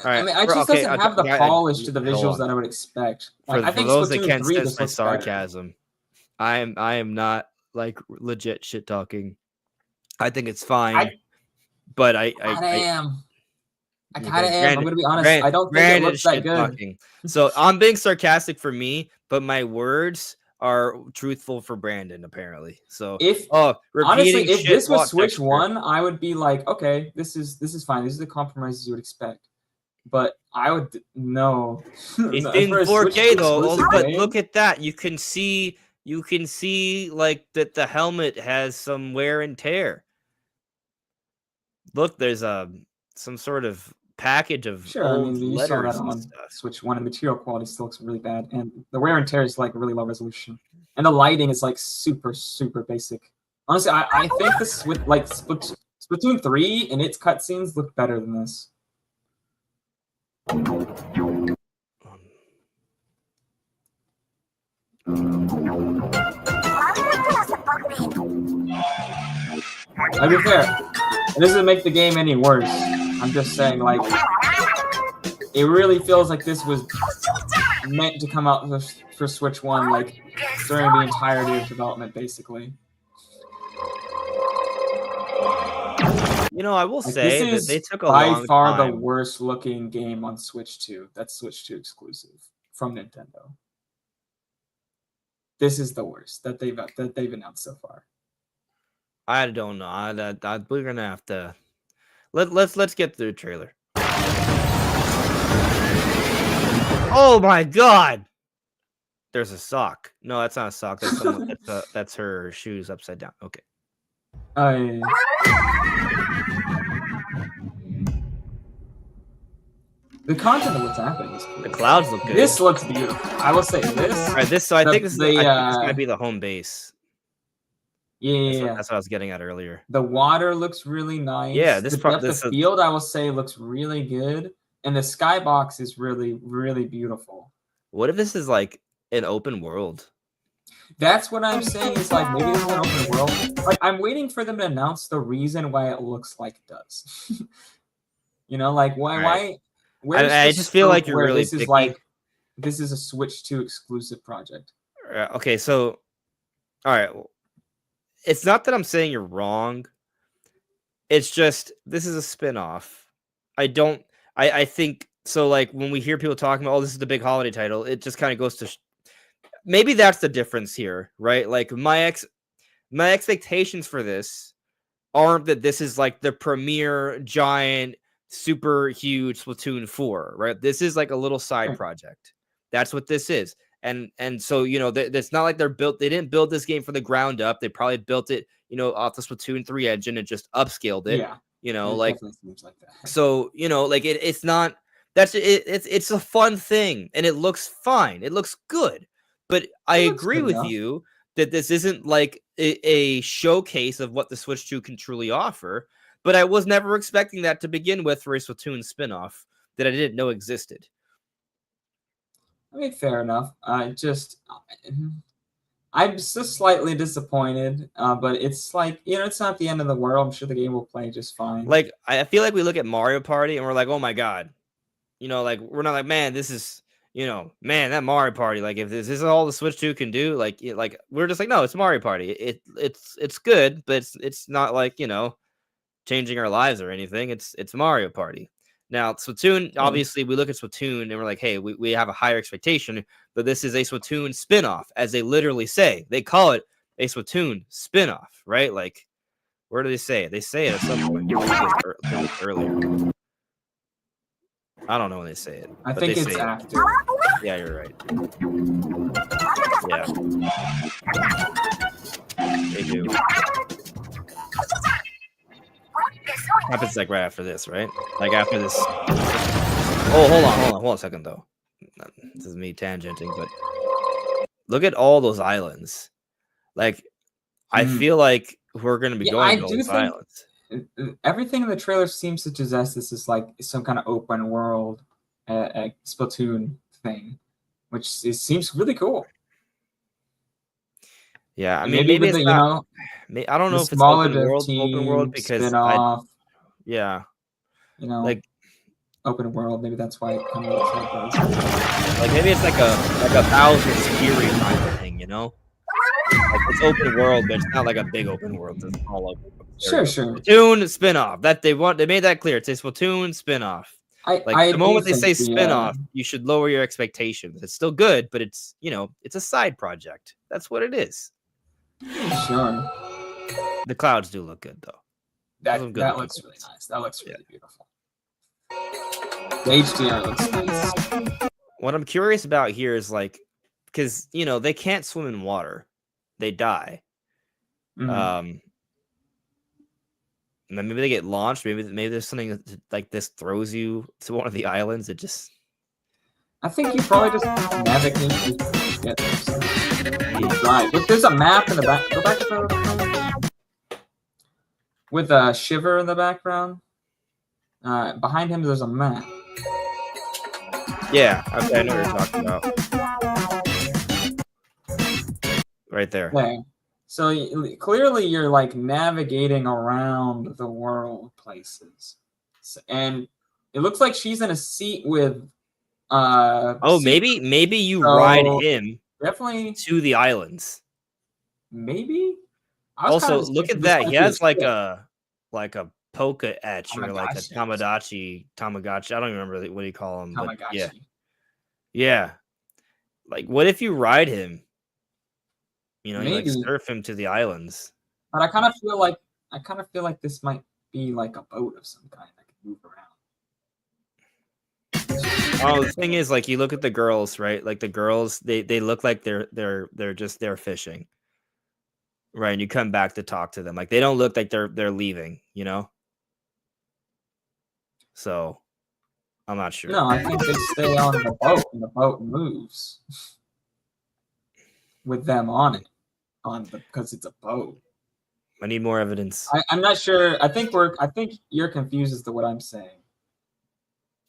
right, I mean, it just doesn't have the polish to the visuals that I would expect. Like, I think those that can't sense my sarcasm, I am not like legit shit talking. I think it's fine, but I am. I kind of am. I'm going to be honest. I don't think it looks that good. Talking. So I'm being sarcastic for me, but my words are truthful for Brandon, apparently. So honestly, if this was Switch 1, I would be like, okay, this is fine. These are the compromises you would expect. But I would no. It's in 4K though. But look at that. You can see like that the helmet has some wear and tear. Look, there's some sort of package of old letters and stuff. Switch 1 and material quality still looks really bad, and the wear and tear is like really low resolution, and the lighting is like super basic. Honestly, I think this with like Splatoon 3 and its cutscenes look better than this. I'll be fair. It doesn't make the game any worse. I'm just saying, like, it really feels like this was meant to come out for Switch 1, like, during the entirety of development, basically. I will say that they took a long time. By far the worst looking game on Switch 2. That's Switch 2 exclusive from Nintendo. This is the worst that they've announced so far. I don't know. We're gonna have to let's get through the trailer. Oh my god! There's a sock. No, that's not a sock. That's that's her shoes upside down. Okay. The content of what's happening is cool. The clouds look good. This looks beautiful. I will say this. All right, I think this might be the home base. Yeah, that's what I was getting at earlier. The water looks really nice. Yeah, the field I will say looks really good, and the skybox is really beautiful. What if this is like an open world? That's what I'm saying. It's like maybe this is an open world. Like I'm waiting for them to announce the reason why it looks like it does. Like why? I just feel like you're really picky. This is a Switch 2 exclusive project. Okay, so all right. It's not that I'm saying you're wrong. It's just this is a spin-off. I think so. Like when we hear people talking about, oh, this is the big holiday title, it just kind of goes to maybe that's the difference here, right? Like my expectations for this aren't that this is like the premier giant super huge Splatoon 4, right? This is like a little side project. That's what this is. And so, it's not like they didn't build this game from the ground up. They probably built it, off the Splatoon 3 engine and just upscaled it. You know, It like definitely seems like that. so, like it's not it's a fun thing and it looks fine. It looks good. But I It looks agree good with enough. you that this isn't like a showcase of what the Switch 2 can truly offer. But I was never expecting that to begin with for a Splatoon spin-off that I didn't know existed. I mean, fair enough. I'm just slightly disappointed, but it's like, it's not the end of the world. I'm sure the game will play just fine. Like I feel like we look at Mario Party and we're like, oh my god, like we're not like, man, this is, man, that Mario Party, like if this is all the Switch 2 can do, like like we're just like, no, it's Mario Party. It's good, but it's not like, changing our lives or anything. It's Mario Party. Now, Splatoon, Yeah. obviously we look at Splatoon and we're like, hey, we have a higher expectation, but this is a Splatoon spin-off, as they literally say. They call it a Splatoon spin-off, right? Like, where do they say it? They say it at some point. Maybe it's earlier. I don't know when they say it. I But think they it's say it. after. Yeah, you're right. Yeah. They do. Happens like right after this, right? Like after this. Oh, hold on a second though. This is me tangenting, but look at all those islands. Like, I Mm. feel like we're gonna be Yeah, going I to all do these think islands. everything in the trailer seems to possess this is like some kind of open world Splatoon thing, which seems really cool. Yeah, I And mean, maybe maybe with it's the not. I don't the know if it's smaller open dev world team because spin off, yeah, you know, like open world. Maybe that's why it kind of looks like this. like maybe it's like a Bowser's Fury kind of thing, Like it's open world, but it's not like a big open world. It's a small open world. There we Sure, go. sure. Splatoon spinoff. They made that clear. It's a Splatoon spinoff. Like I the do moment they think say spinoff, you should lower your expectations. It's still good, but it's it's a side project. That's what it is. sure. The clouds do look good though. That looks really nice. That looks really beautiful. The HDR looks nice. What I'm curious about here is like, because they can't swim in water, they die. Mm. Maybe they get launched. Maybe there's something like this throws you to one of the islands. It just I think you probably just navigate to get there. Right. But there's a map in the back. Go back to the with a shiver in the background. Behind him, there's a map. yeah. Okay, I know what you're talking about. Right there. There. So clearly, you're like navigating around the world places, and it looks like she's in a seat with. Oh, maybe you ride him definitely to the islands. maybe. Also, look at that. He has like a poke etch or like a Tamagotchi. Tamagotchi. I don't even remember what do you call him, but Tamagotchi. yeah. Like, what if you ride him? You like Maybe. surf him to the islands. But I kind of feel like this might be like a boat of some kind that can move around. Oh, the thing is, like, you look at the girls, right? Like the girls, they look like they're just there fishing, right? And you come back to talk to them, like they don't look like they're leaving, So, I'm not sure. No, I think they stay on the boat and the boat moves with them on it, because it's a boat. I need more evidence. I'm not sure. I think you're confused as to what I'm saying.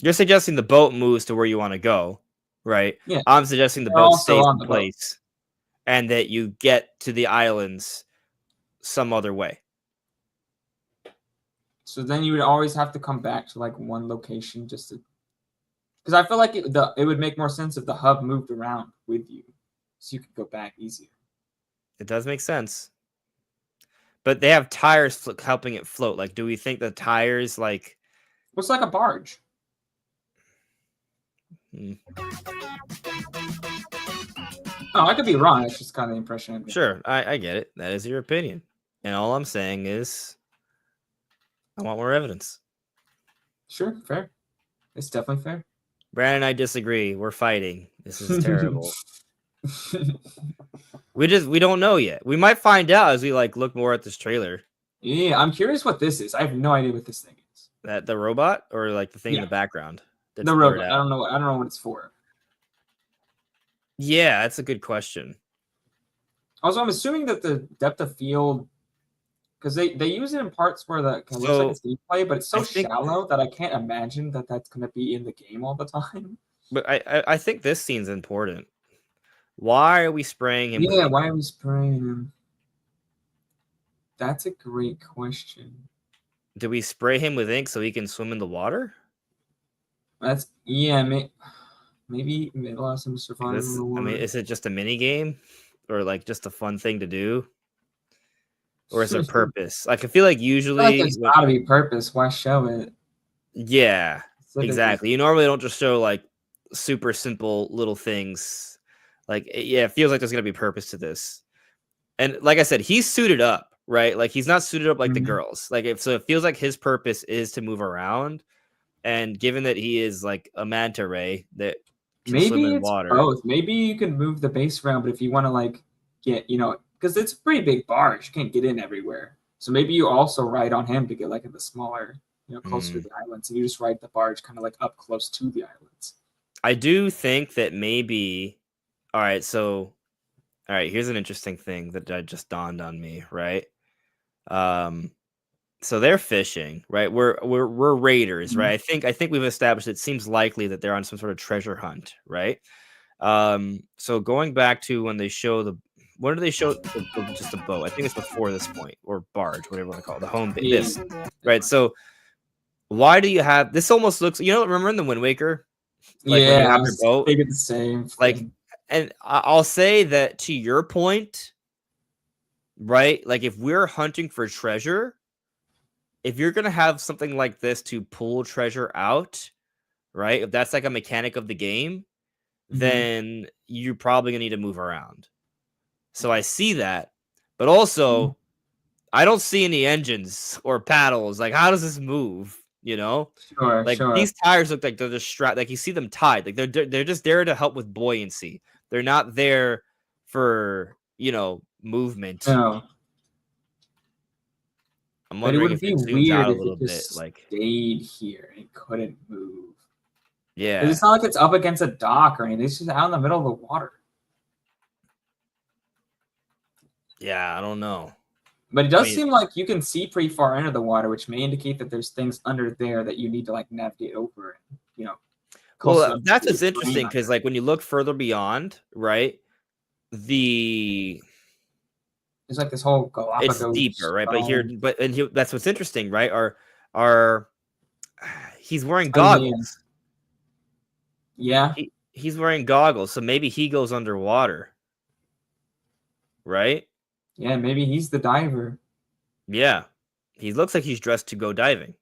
You're suggesting the boat moves to where you want to go, right? Yeah. I'm suggesting the boat stays in place and that you get to the islands some other way. So then you would always have to come back to like one location just to, because I feel like it would make more sense if the hub moved around with you, so you could go back easier. It does make sense, but they have tires helping it float. Like, do we think the tires like? Looks like a barge. Oh, I could be wrong. It's just kind of the impression. Sure, I get it. That is your opinion, and all I'm saying is, I want more evidence. Sure, fair. It's definitely fair. Brandon and I disagree. We're fighting. This is terrible. We don't know yet. We might find out as we like look more at this trailer. Yeah, I'm curious what this is. I have no idea what this thing is. That the robot or like the thing in Yeah, the background that's the blurred robot. I out? don't know. I don't know what it's for. Yeah, that's a good question. Also, I'm assuming that the depth of field, because they use it in parts where the it looks like So it's gameplay, but it's I so think, shallow that I can't imagine that that's going to be in the game all the time. but I think this scene's important. Why are we spraying him with Yeah, ink? why are we spraying him? That's a great question. Do we spray him with ink so he can swim in the water? That's yeah, maybe it allows him to survive in This, the I mean, water. is it just a mini game or like just a fun thing to do? Or is there purpose? Like I feel like I feel like usually there's got to be purpose. Why show it yeah, specifically? exactly. You normally don't just show like super simple little things. Like yeah, it feels like there's gonna be purpose to this. And like I said, he's suited up, right? Like he's not suited up like the Mhm. girls. Like if so, it feels like his purpose is to move around. And given that he is like a manta ray that can swim Maybe in it's water, both. Maybe you can move the base around, but if you want to like get, because it's a pretty big barge, you can't get in everywhere. So maybe you also ride on him to get like in the smaller, closer to hmm, the islands, and you just ride the barge kind of like up close to the islands. I do think that maybe. All right, so all right, here's an interesting thing that just dawned on me, right? Um, so they're fishing, right? We're raiders, right? Mhm. I think we've established it seems likely that they're on some sort of treasure hunt, right? So going back to when they show the when do they show just a boat? I think it's before this point or barge, whatever you want to call it, the Yeah, this, right? So why do you have this? Almost looks, remember in the Wind Waker, like when you yeah, I have your was boat, thinking the same like, thing. and I'll say that to your point, right? Like if we're hunting for treasure, if you're gonna have something like this to pull treasure out, right? If that's like a mechanic of the game, Mhm. then you're probably gonna need to move around. So I see that, but Mhm. also I don't see any engines or paddles. Like, how does this move? Sure, Like sure. these tires look like they're just strapped. Like you see them tied. Like they're just there to help with buoyancy. They're not there for movement. No, I'm but it wondering would if be it zooms weird out a if little it bit. just Like, stayed here and it couldn't move. Because yeah, it's not like it's up against a dock or anything. It's just out in the middle of the water. yeah. I don't know. But it I does mean, seem like you can see pretty far into the water, which may indicate that there's things under there that you need to like navigate over and well, close enough to that's see what's the terrain interesting because under. like when you look further beyond, right? The There's like this whole It's deeper, Galapagos right? But here, zone. that's what's interesting, right? Are he's wearing Oh yeah, goggles. yeah, He's wearing goggles, so maybe he goes underwater, right? yeah. Maybe he's the diver. Yeah. He looks like he's dressed to go diving,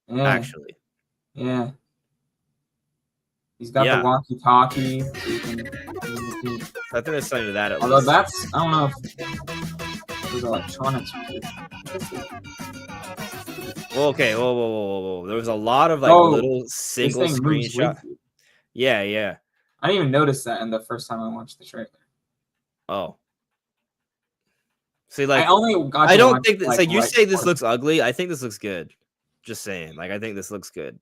Yeah, actually. yeah. He's got the Yeah. walkie-talkie, so you can communicate. I think there's something to that at Although least. that's, I don't know if those electronics are good. What is it? Well, okay. Whoa, whoa, whoa, whoa, whoa. There was a lot of like Oh, little this single thing moves screenshot. with you. Yeah, yeah. I didn't even notice that in the first time I watched the trailer. Oh. See, I like, only got I to don't watch think that, like like, you right say this before. looks ugly. I think this looks good. Just saying. Like, I think this looks good.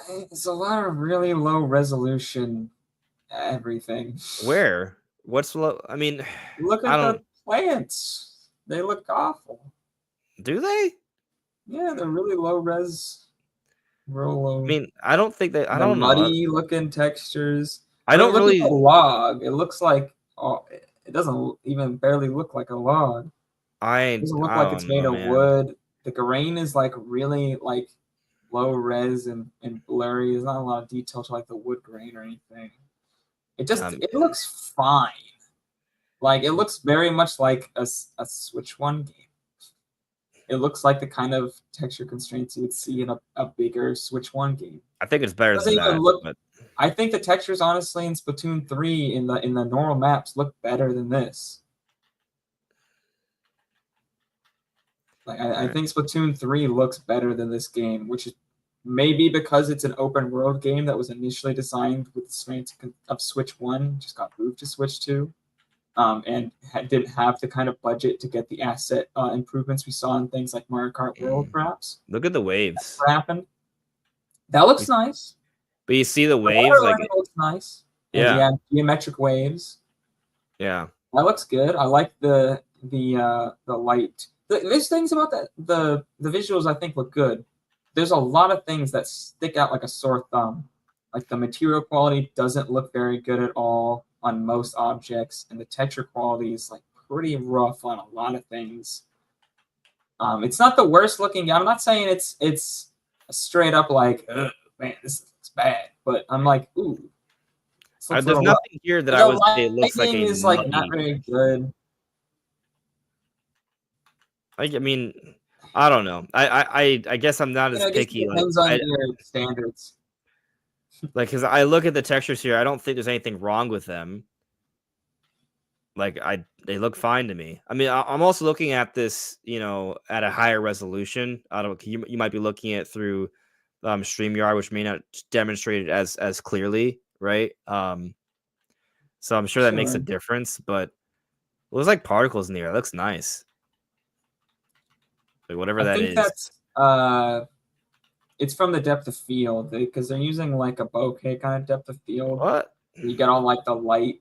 It's a lot of really low resolution everything. Where? What's low? I mean, Look I at the don't. plants. They look awful. Do they? Yeah, they're really low res, real I low. mean, I don't think that. I The don't know. muddy looking textures. I I mean, don't look at the really. log. It looks like it doesn't even barely look like a log. It doesn't look I like it's don't made know, of man. wood. The grain is like really like low res and blurry. There's not a lot of detail to like the wood grain or anything. It Yeah. looks fine. Like it looks very much like a Switch One game. It looks like the kind of texture constraints you would see in a bigger Switch One game. I think it's better Doesn't than even that, look. but I think the textures honestly in Splatoon 3 in the normal maps look better than this. Like all I right. think Splatoon 3 looks better than this game, which is maybe because it's an open world game that was initially designed with the strength of Switch 1, just got moved to Switch 2. and didn't have the kind of budget to get the asset improvements we saw in things like Mario Kart World, perhaps. Look at the waves. What happened? That looks nice. But you see the The waves, water like running looks nice. And yeah, geometric waves. yeah. That looks good. I like the light. There's things about the visuals I think look good. There's a lot of things that stick out like a sore thumb. Like the material quality doesn't look very good at all on most objects, and the texture quality is like pretty rough on a lot of things. It's not the worst looking. I'm not saying it's straight up like, man, this looks bad. But I'm like, ooh. There's nothing here that I would say it looks like a is like not very good. I mean, I don't know. I guess I'm not as picky. It depends on your standards. Like, because I look at the textures here, I don't think there's anything wrong with them. Like, they look fine to me. I mean, I'm also looking at this, at a higher resolution. I don't. You might be looking at it through StreamYard, which may not demonstrate it as clearly, right? So I'm sure that makes a difference. But it looks like particles in the air. It looks nice. Like whatever that is. That's it's from the depth of field because they're using like a bokeh kind of depth of field. What? You get all like the light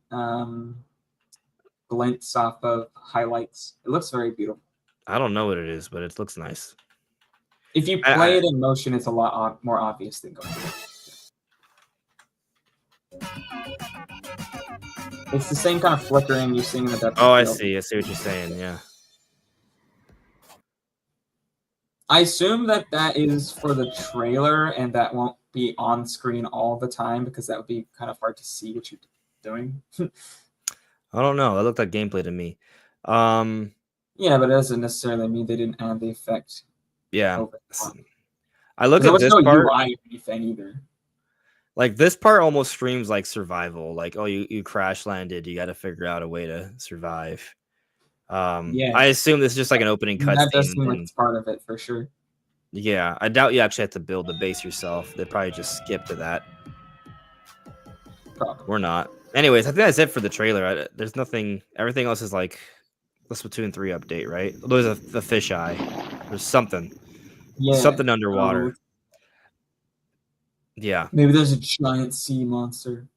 glints off of highlights. It looks very beautiful. I don't know what it is, but it looks nice. If you play it in motion, it's a lot more obvious than going through it. It's the same kind of flickering you're seeing in the depth of field. I see what you're saying, yeah. I assume that is for the trailer and that won't be on screen all the time because that would be kind of hard to see what you're doing. I don't know. That looked like gameplay to me. Yeah, but it doesn't necessarily mean they didn't add the effect. Yeah. I look at this part. UI or anything either. Like this part almost screams like survival. Like, oh, you crash landed. You got to figure out a way to survive. I assume this is just like an opening cutscene. That does seem like it's part of it for sure. Yeah, I doubt you actually have to build the base yourself. They probably just skip to that. Probably. Or not. Anyways, I think that's it for the trailer. There's nothing. Everything else is like the Splatoon 3 update, right? There's a fisheye. There's something. Yeah. Something underwater. Yeah. Maybe there's a giant sea monster.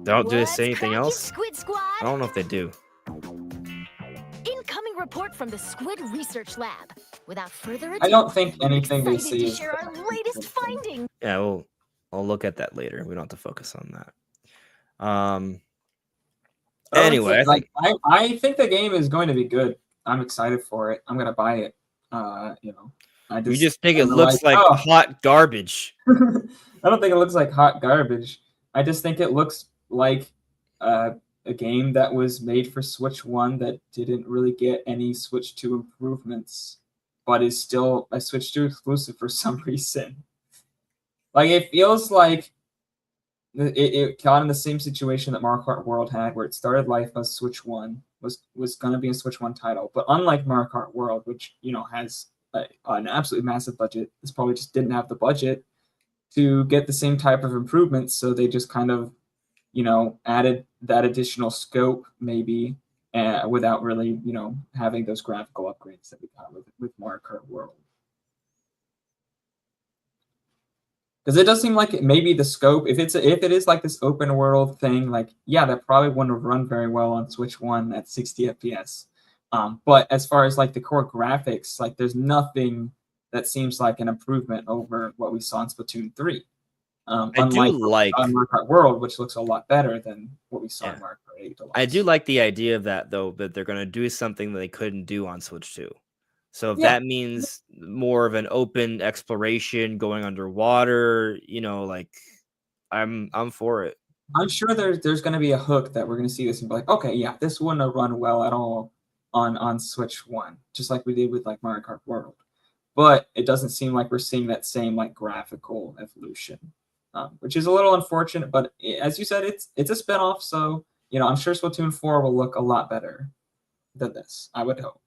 Do they say anything else? Squid Squad? I don't know if they do. Incoming report from the Squid Research Lab. Without further ado, I don't think anything they see see is share our latest finding. Yeah, I'll look at that later. We don't have to focus on that. Anyway, I think the game is going to be good. I'm excited for it. I'm gonna buy it. You just think it looks like hot garbage. I don't think it looks like hot garbage. I just think it looks like a game that was made for Switch 1 that didn't really get any Switch 2 improvements, but is still a Switch 2 exclusive for some reason. Like, it feels like it got in the same situation that Mario Kart World had, where it started life as Switch 1, was going to be a Switch 1 title. But unlike Mario Kart World, which, has an absolutely massive budget, this probably just didn't have the budget to get the same type of improvements, so they just kind of, added that additional scope maybe, without really, having those graphical upgrades that we got with Mario Kart World. Because it does seem like maybe the scope, if it is like this open world thing, like, yeah, that probably wouldn't have run very well on Switch 1 at 60 FPS. But as far as like the core graphics, like there's nothing that seems like an improvement over what we saw in Splatoon 3. Unlike Mario Kart World, which looks a lot better than what we saw in Mario Kart 8 Deluxe. I do like the idea of that, though, that they're going to do something that they couldn't do on Switch 2. So if that means more of an open exploration, going underwater, like I'm for it. I'm sure there's going to be a hook that we're going to see this and be like, okay, yeah, this wouldn't have run well at all on Switch 1, just like we did with like Mario Kart World. But it doesn't seem like we're seeing that same like graphical evolution, which is a little unfortunate. But as you said, it's a spinoff, so I'm sure Splatoon 4 will look a lot better than this. I would hope.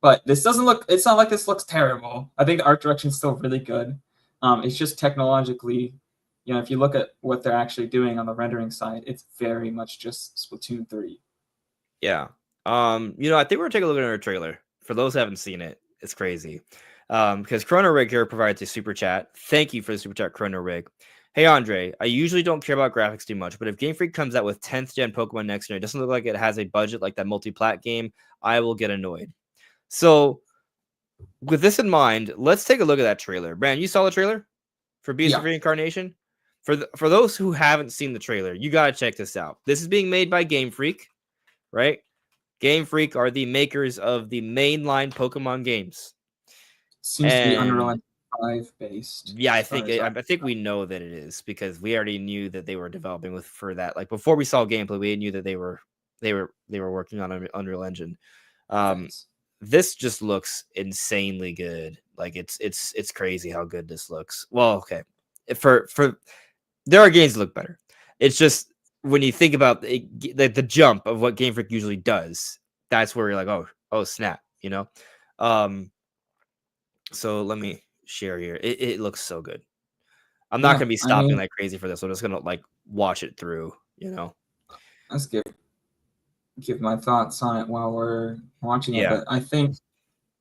But this doesn't look. It's not like this looks terrible. I think the art direction is still really good. It's just technologically, you know, if you look at what they're actually doing on the rendering side, it's very much just Splatoon 3. Yeah. You know, I think we're gonna take a look at our trailer. For those who haven't seen it, it's crazy. Because Chrono Rig here provides a super chat. Thank you for the super chat, Chrono Rig. Hey Andre, I usually don't care about graphics too much, but if Game Freak comes out with 10th gen Pokemon next year, it doesn't look like it has a budget like that multi-plat game, I will get annoyed. So with this in mind, let's take a look at that trailer. Brand, you saw the trailer for Beast of Yeah. Reincarnation? For those who haven't seen the trailer, you gotta check this out. This is being made by Game Freak, right? Game Freak are the makers of the mainline Pokemon games. Seems to be Unreal Engine 5 based. Yeah, as far as I think we know that it is because we already knew that they were developing for that. Like before we saw gameplay, we knew that they were working on Unreal Engine. Thanks. This just looks insanely good. Like it's crazy how good this looks. Well, okay, for there are games that look better. It's just when you think about the jump of what Game Freak usually does, that's where you're like, oh snap, you know. So let me share here. It looks so good. I'm not Yeah, gonna be I stopping mean, like crazy for this. I'm just gonna like watch it through, you know. let's give my thoughts on it while we're watching it. Yeah. But I think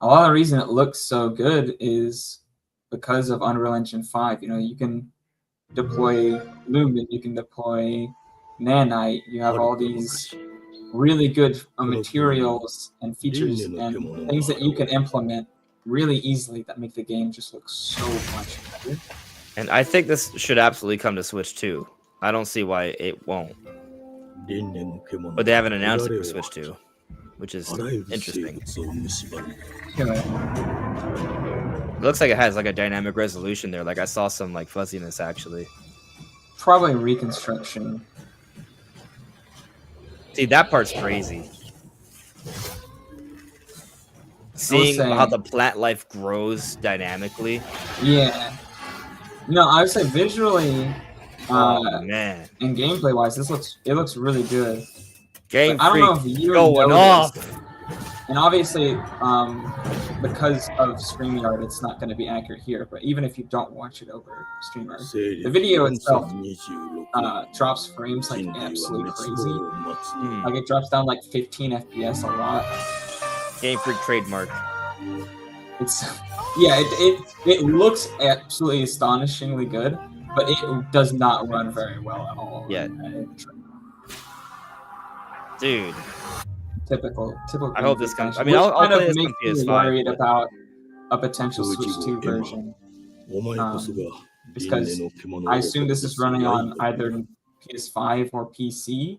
a lot of the reason it looks so good is because of Unreal Engine 5. You know, you can deploy Lumen, you can deploy Nanite, you have all these really good materials and features and things that you can implement really easily that make the game just look so much better. And I think this should absolutely come to Switch too. I don't see why it won't. But they haven't announced it for Switch 2, which is interesting. Yeah. It looks like it has like a dynamic resolution there. Like I saw some like fuzziness actually. Probably reconstruction. See, that part's crazy. Seeing how the plant life grows dynamically. Yeah. No, I would say visually, Oh man. and gameplay wise, it looks really good. Game But I don't know Freak if you going noticed, off. and obviously, because of StreamYard, it's not going to be accurate here. But even if you don't watch it over StreamYard, the video itself drops frames like absolutely crazy. Like it drops down like 15 FPS a lot. Game Freak trademark. It's it looks absolutely astonishingly good, but it does not run very well at all. Yeah. Dude. Typical. I hope this comes. I mean, which I'll kind play of this on makes me PS5. worried But about a potential Switch 2 version. Because I assume this is running on either PS5 or PC,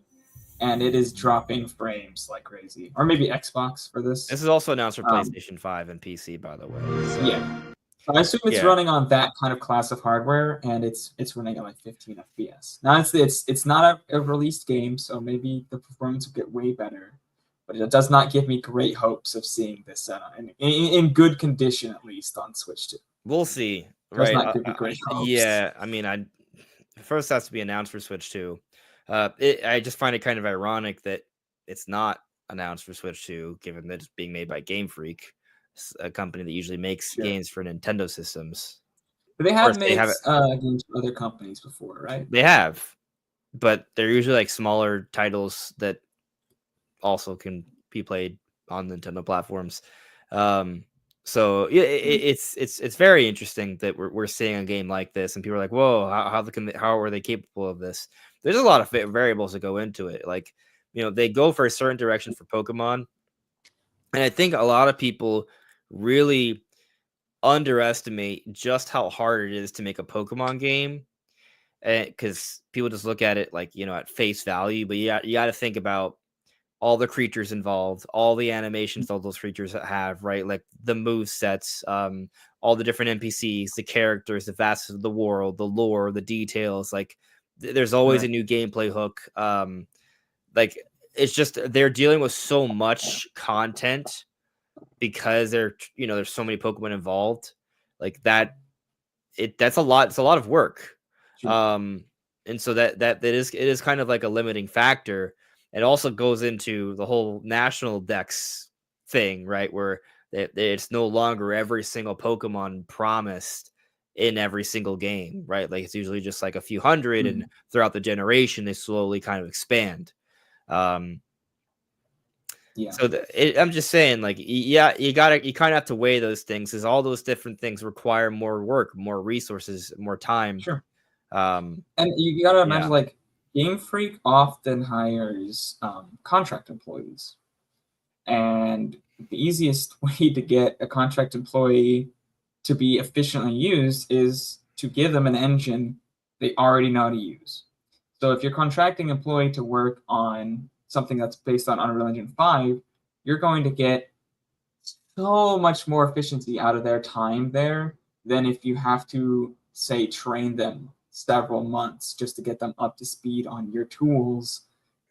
and it is dropping frames like crazy. Or maybe Xbox for this. this is also announced for PlayStation 5 and PC, by the way. So. Yeah. I assume it's running on that kind of class of hardware, and it's running at like 15 FPS. Now it's not a released game, so maybe the performance will get way better, but it does not give me great hopes of seeing this in good condition, at least on Switch 2. We'll see, Does right? not give me great hopes. Yeah, I mean, first has to be announced for Switch 2. I just find it kind of ironic that it's not announced for Switch 2, given that it's being made by Game Freak, a company that usually makes games for Nintendo systems. But they have made games for other companies before, right? They have, but they're usually like smaller titles that also can be played on Nintendo platforms. So yeah, it's very interesting that we're seeing a game like this, and people are like, "Whoa, how are they capable of this?" There's a lot of variables that go into it. Like, you know, they go for a certain direction for Pokemon, and I think a lot of people really underestimate just how hard it is to make a Pokemon game, because people just look at it like, you know, at face value. But you got to think about all the creatures involved, all the animations all those creatures have, right? Like the move sets, all the different NPCs, the characters, the vastness of the world, the lore, the details. Like there's always a new gameplay hook. Like it's just they're dealing with so much content because there's so many Pokemon involved. Like that's a lot. It's a lot of work. And so it is kind of like a limiting factor. It also goes into the whole national dex thing, right? Where it's no longer every single Pokemon promised in every single game, right? Like it's usually just like a few hundred, Mhm. and throughout the generation, they slowly kind of expand. Um, Yeah, so I'm just saying, like, yeah, you kind of have to weigh those things, because all those different things require more work, more resources, more time. sure. Um, And you gotta imagine, yeah, like, Game Freak often hires contract employees, and the easiest way to get a contract employee to be efficiently used is to give them an engine they already know how to use. So if you're contracting an employee to work on something that's based on Unreal Engine 5, you're going to get so much more efficiency out of their time there than if you have to, say, train them several months just to get them up to speed on your tools.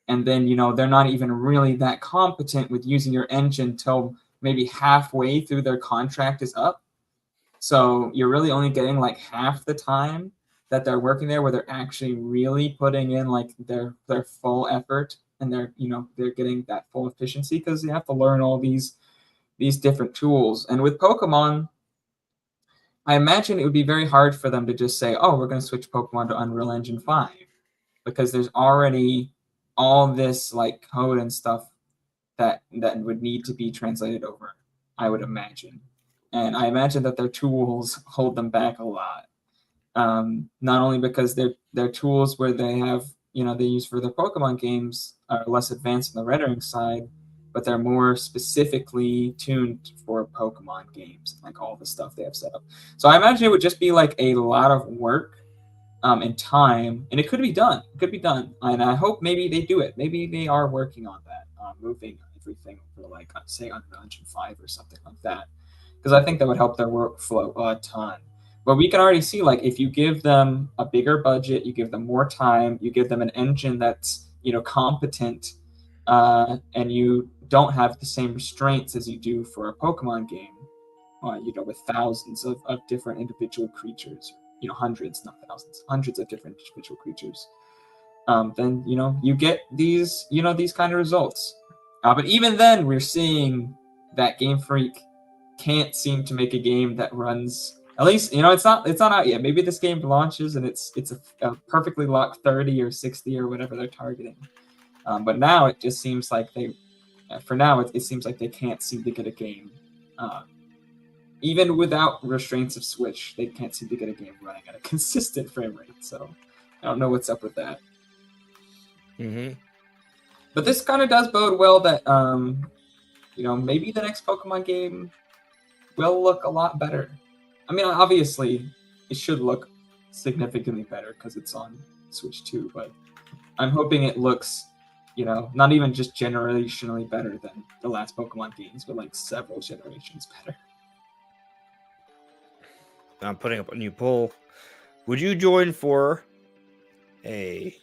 And then, they're not even really that competent with using your engine till maybe halfway through their contract is up. So you're really only getting like half the time that they're working there, where they're actually really putting in like their full effort, and they're getting that full efficiency, because you have to learn all these different tools. And with Pokemon, I imagine it would be very hard for them to just say, "Oh, we're going to switch Pokemon to Unreal Engine 5," because there's already all this like code and stuff that would need to be translated over, I would imagine. And I imagine that their tools hold them back a lot. Not only because their tools where they have, they use for their Pokemon games are less advanced on the rendering side, but they're more specifically tuned for Pokemon games, like all the stuff they have set up. So I imagine it would just be like a lot of work and time, and it could be done. It could be done, and I hope maybe they do it. Maybe they are working on that, moving everything over, like, say, Unreal Engine 5 or something like that, because I think that would help their workflow a ton. But we can already see, like, if you give them a bigger budget, you give them more time, you give them an engine that's competent, and you don't have the same restraints as you do for a Pokemon game, with thousands of different individual creatures, hundreds, not thousands, hundreds of different individual creatures. Then you get these kind of results. But even then, we're seeing that Game Freak can't seem to make a game that runs. At least it's not out yet. Maybe this game launches and it's a perfectly locked 30 or 60 or whatever they're targeting. But now it just seems like for now, it seems like they can't seem to get a game. Even without restraints of Switch, they can't seem to get a game running at a consistent frame rate. So I don't know what's up with that. mm-hmm. But this kind of does bode well that maybe the next Pokemon game will look a lot better. I mean, obviously, it should look significantly better because it's on Switch 2, but I'm hoping it looks, not even just generationally better than the last Pokemon games, but like several generations better. I'm putting up a new poll. Would you join for a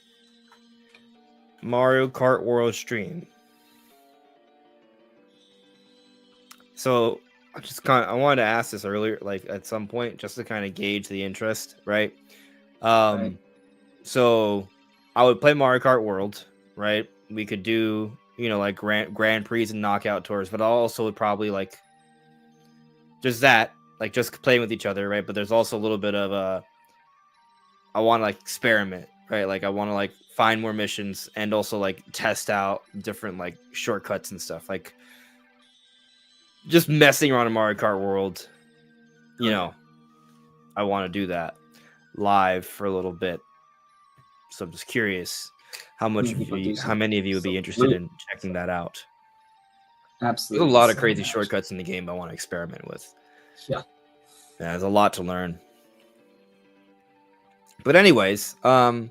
Mario Kart World stream? So I wanted to ask this earlier, like at some point, just to kind of gauge the interest, right? Right. So I would play Mario Kart World, right? We could do, like Grand Prix and knockout tours, but I also would probably like just that, like just playing with each other, right? But there's also a little bit of I want to like experiment, right? Like I want to like find more missions and also like test out different like shortcuts and stuff, like just messing around in Mario Kart World. I want to do that live for a little bit. So I'm just curious how many of you would be interested in checking that out. Absolutely. There's a lot of crazy shortcuts in the game I want to experiment with. Yeah. There's a lot to learn. But anyways, I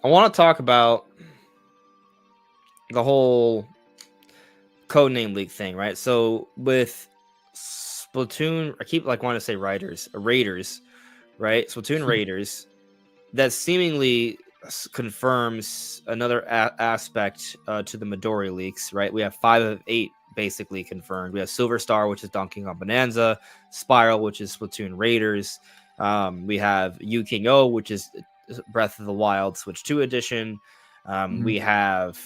want to talk about the whole codename leak thing, right? So with Splatoon, I keep like wanting to say Raiders, right? Splatoon Raiders, that seemingly confirms another aspect to the Midori leaks, right? We have 5 of 8 basically confirmed. We have Silver Star, which is Donkey Kong Bonanza, Spiral, which is Splatoon Raiders. We have Yu King O, which is Breath of the Wild Switch 2 edition. We have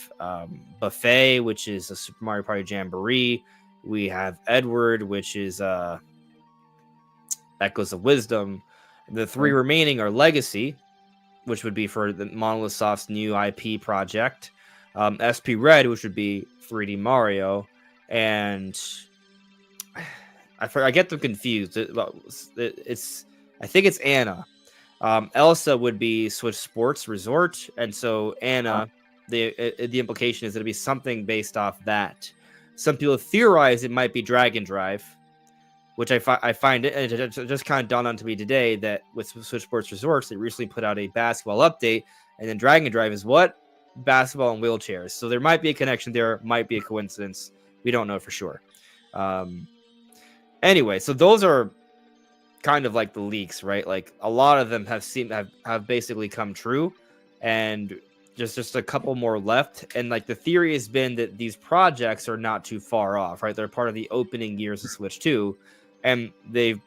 Buffet, which is a Super Mario Party Jamboree. We have Edward, which is Echoes of Wisdom. The 3 remaining are Legacy, which would be for the Monolith Soft's new IP project, SP Red, which would be 3D Mario, and I get them confused. It's I think it's Anna. Elsa would be Switch Sports Resort, and so Anna, the implication is it'll be something based off that. Some people theorize it might be Dragon Drive, which I find it just kind of dawned on to me today that with Switch Sports Resorts, they recently put out a basketball update, and then Dragon Drive is what? Basketball and wheelchairs. So there might be a connection there, might be a coincidence. We don't know for sure. Anyway, so those are kind of like the leaks, right? Like a lot of them have basically come true, and just a couple more left. And like the theory has been that these projects are not too far off, right? They're part of the opening years of Switch 2, and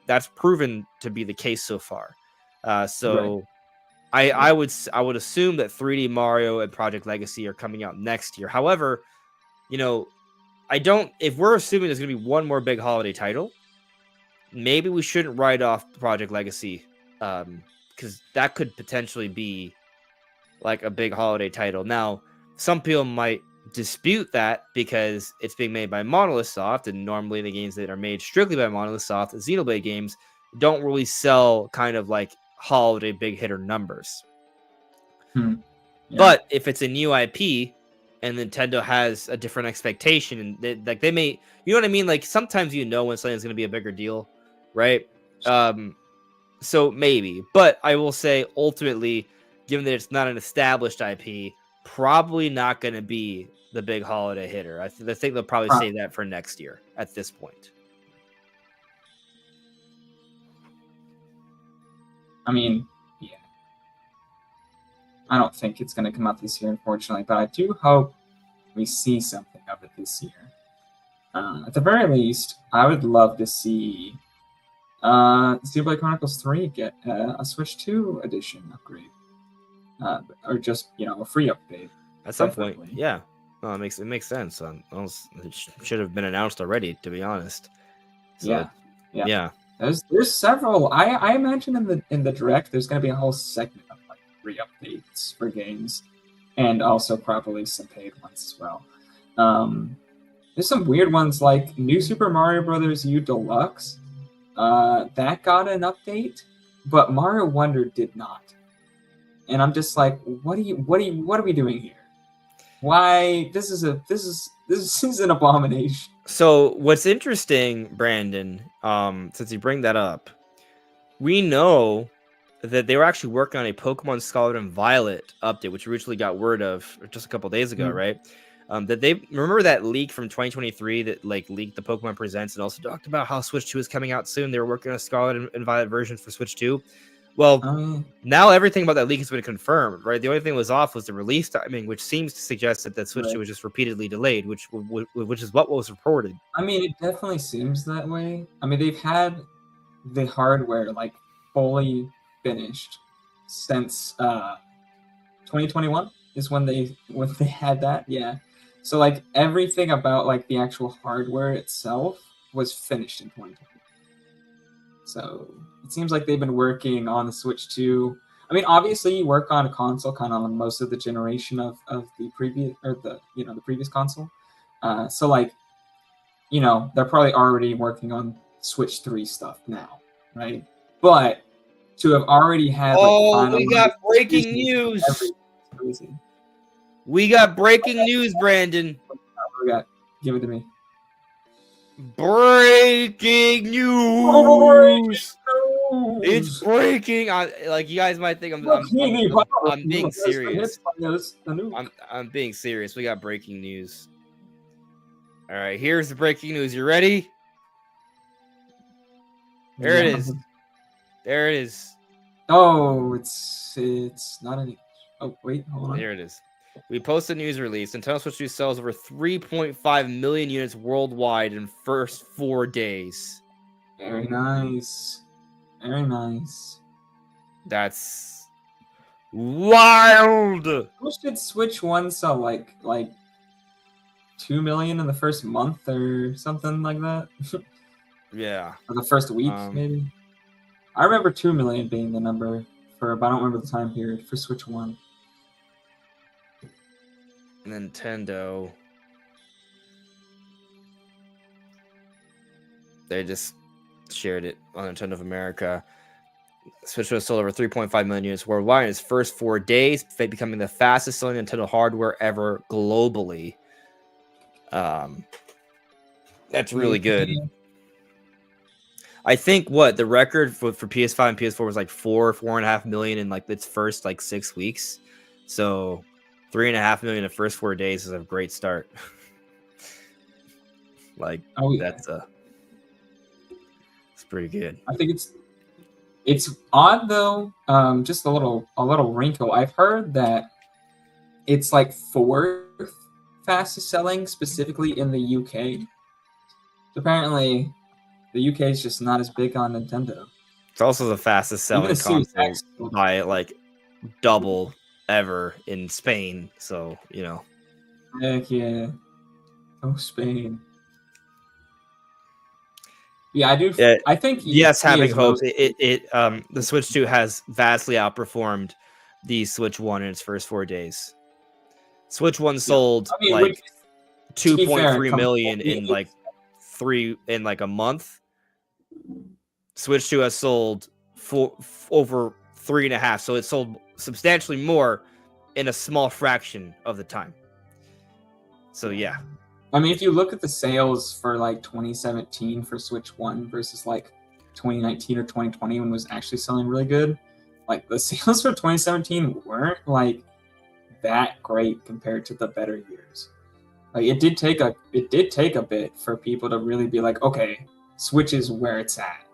that's proven to be the case so far. So right. I would assume that 3D Mario and Project Legacy are coming out next year. However, if we're assuming there's going to be one more big holiday title, maybe we shouldn't write off Project Legacy, because that could potentially be like a big holiday title. Now, some people might dispute that because it's being made by Monolith Soft, and normally the games that are made strictly by Monolith Soft, the Xenoblade games, don't really sell kind of like holiday big hitter numbers. Yeah. But if it's a new IP and Nintendo has a different expectation, and they may, you know what I mean? Like sometimes when something's going to be a bigger deal, right? So maybe, but I will say ultimately, given that it's not an established IP, probably not going to be the big holiday hitter. I think they'll probably save that for next year at this point. I mean, yeah. I don't think it's going to come out this year, unfortunately, but I do hope we see something of it this year. At the very least, I would love to see Xenoblade Chronicles 3 get a Switch 2 edition upgrade. Or just, a free update. At some point, yeah. No, it makes sense. It should have been announced already, to be honest. So, yeah. There's several. I imagine in the direct there's going to be a whole segment of like free updates for games, and also probably some paid ones as well. There's some weird ones like New Super Mario Bros. U Deluxe. That got an update, but Mario Wonder did not. And I'm just like, what are we doing here? Why this is an abomination. So what's interesting, Brandon, since you bring that up, we know that they were actually working on a Pokemon Scarlet and Violet update, which we originally got word of just a couple days ago, right? That they remember that leak from 2023 that like leaked the Pokemon Presents and also talked about how Switch 2 is coming out soon. They were working on a Scarlet and Violet version for Switch 2. Well, now everything about that leak has been confirmed, right? The only thing that was off was the release timing, which seems to suggest that Switch 2 was just repeatedly delayed, which is what was reported. I mean, it definitely seems that way. I mean, they've had the hardware like fully finished since 2021 is when they had that, yeah. So like everything about like the actual hardware itself was finished in 2020. So it seems like they've been working on the Switch 2. I mean, obviously you work on a console kind of on most of the generation of the previous, or the previous console. So like, they're probably already working on Switch 3 stuff now, right? But to have already had we got breaking news. Crazy. We got breaking news, Brandon. Give it to me. Breaking news! It's breaking. You guys might think I'm being serious. I'm being serious. We got breaking news. All right, here's the breaking news. You ready? There it is. There it is. Oh, it's not any. Oh wait, hold on. There it is. We posted a news release. Nintendo Switch 2 sells over 3.5 million units worldwide in first 4 days. Very nice. Very nice. That's wild. How much did Switch 1 sell? Like 2 million in the first month or something like that? Yeah. Or the first week, maybe? I remember 2 million being the number for, but I don't remember the time period for Switch 1. Nintendo. They just shared it on Nintendo of America. Switch was sold over 3.5 million units worldwide in its first 4 days, becoming the fastest selling Nintendo hardware ever globally. That's really good. I think the record for PS5 and PS4 was like 4.5 million in like its first like 6 weeks. So 3.5 million in the first 4 days is a great start. Like that's it's pretty good. I think it's odd though. Just a little wrinkle. I've heard that it's like 4th fastest selling specifically in the UK. Apparently, the UK is just not as big on Nintendo. It's also the fastest selling console X by like double ever in Spain. So Heck yeah! Oh, Spain. Yeah, I do. I think yes, having hope. most... The Switch 2 has vastly outperformed the Switch 1 in its first 4 days. Switch 1 sold like 2.3 million in like a month. Switch 2 has sold over 3.5, so it sold substantially more in a small fraction of the time. So yeah. I mean, if you look at the sales for like 2017 for Switch 1 versus like 2019 or 2020 when it was actually selling really good, like the sales for 2017 weren't like that great compared to the better years. Like it did take a bit for people to really be like, okay, Switch is where it's at.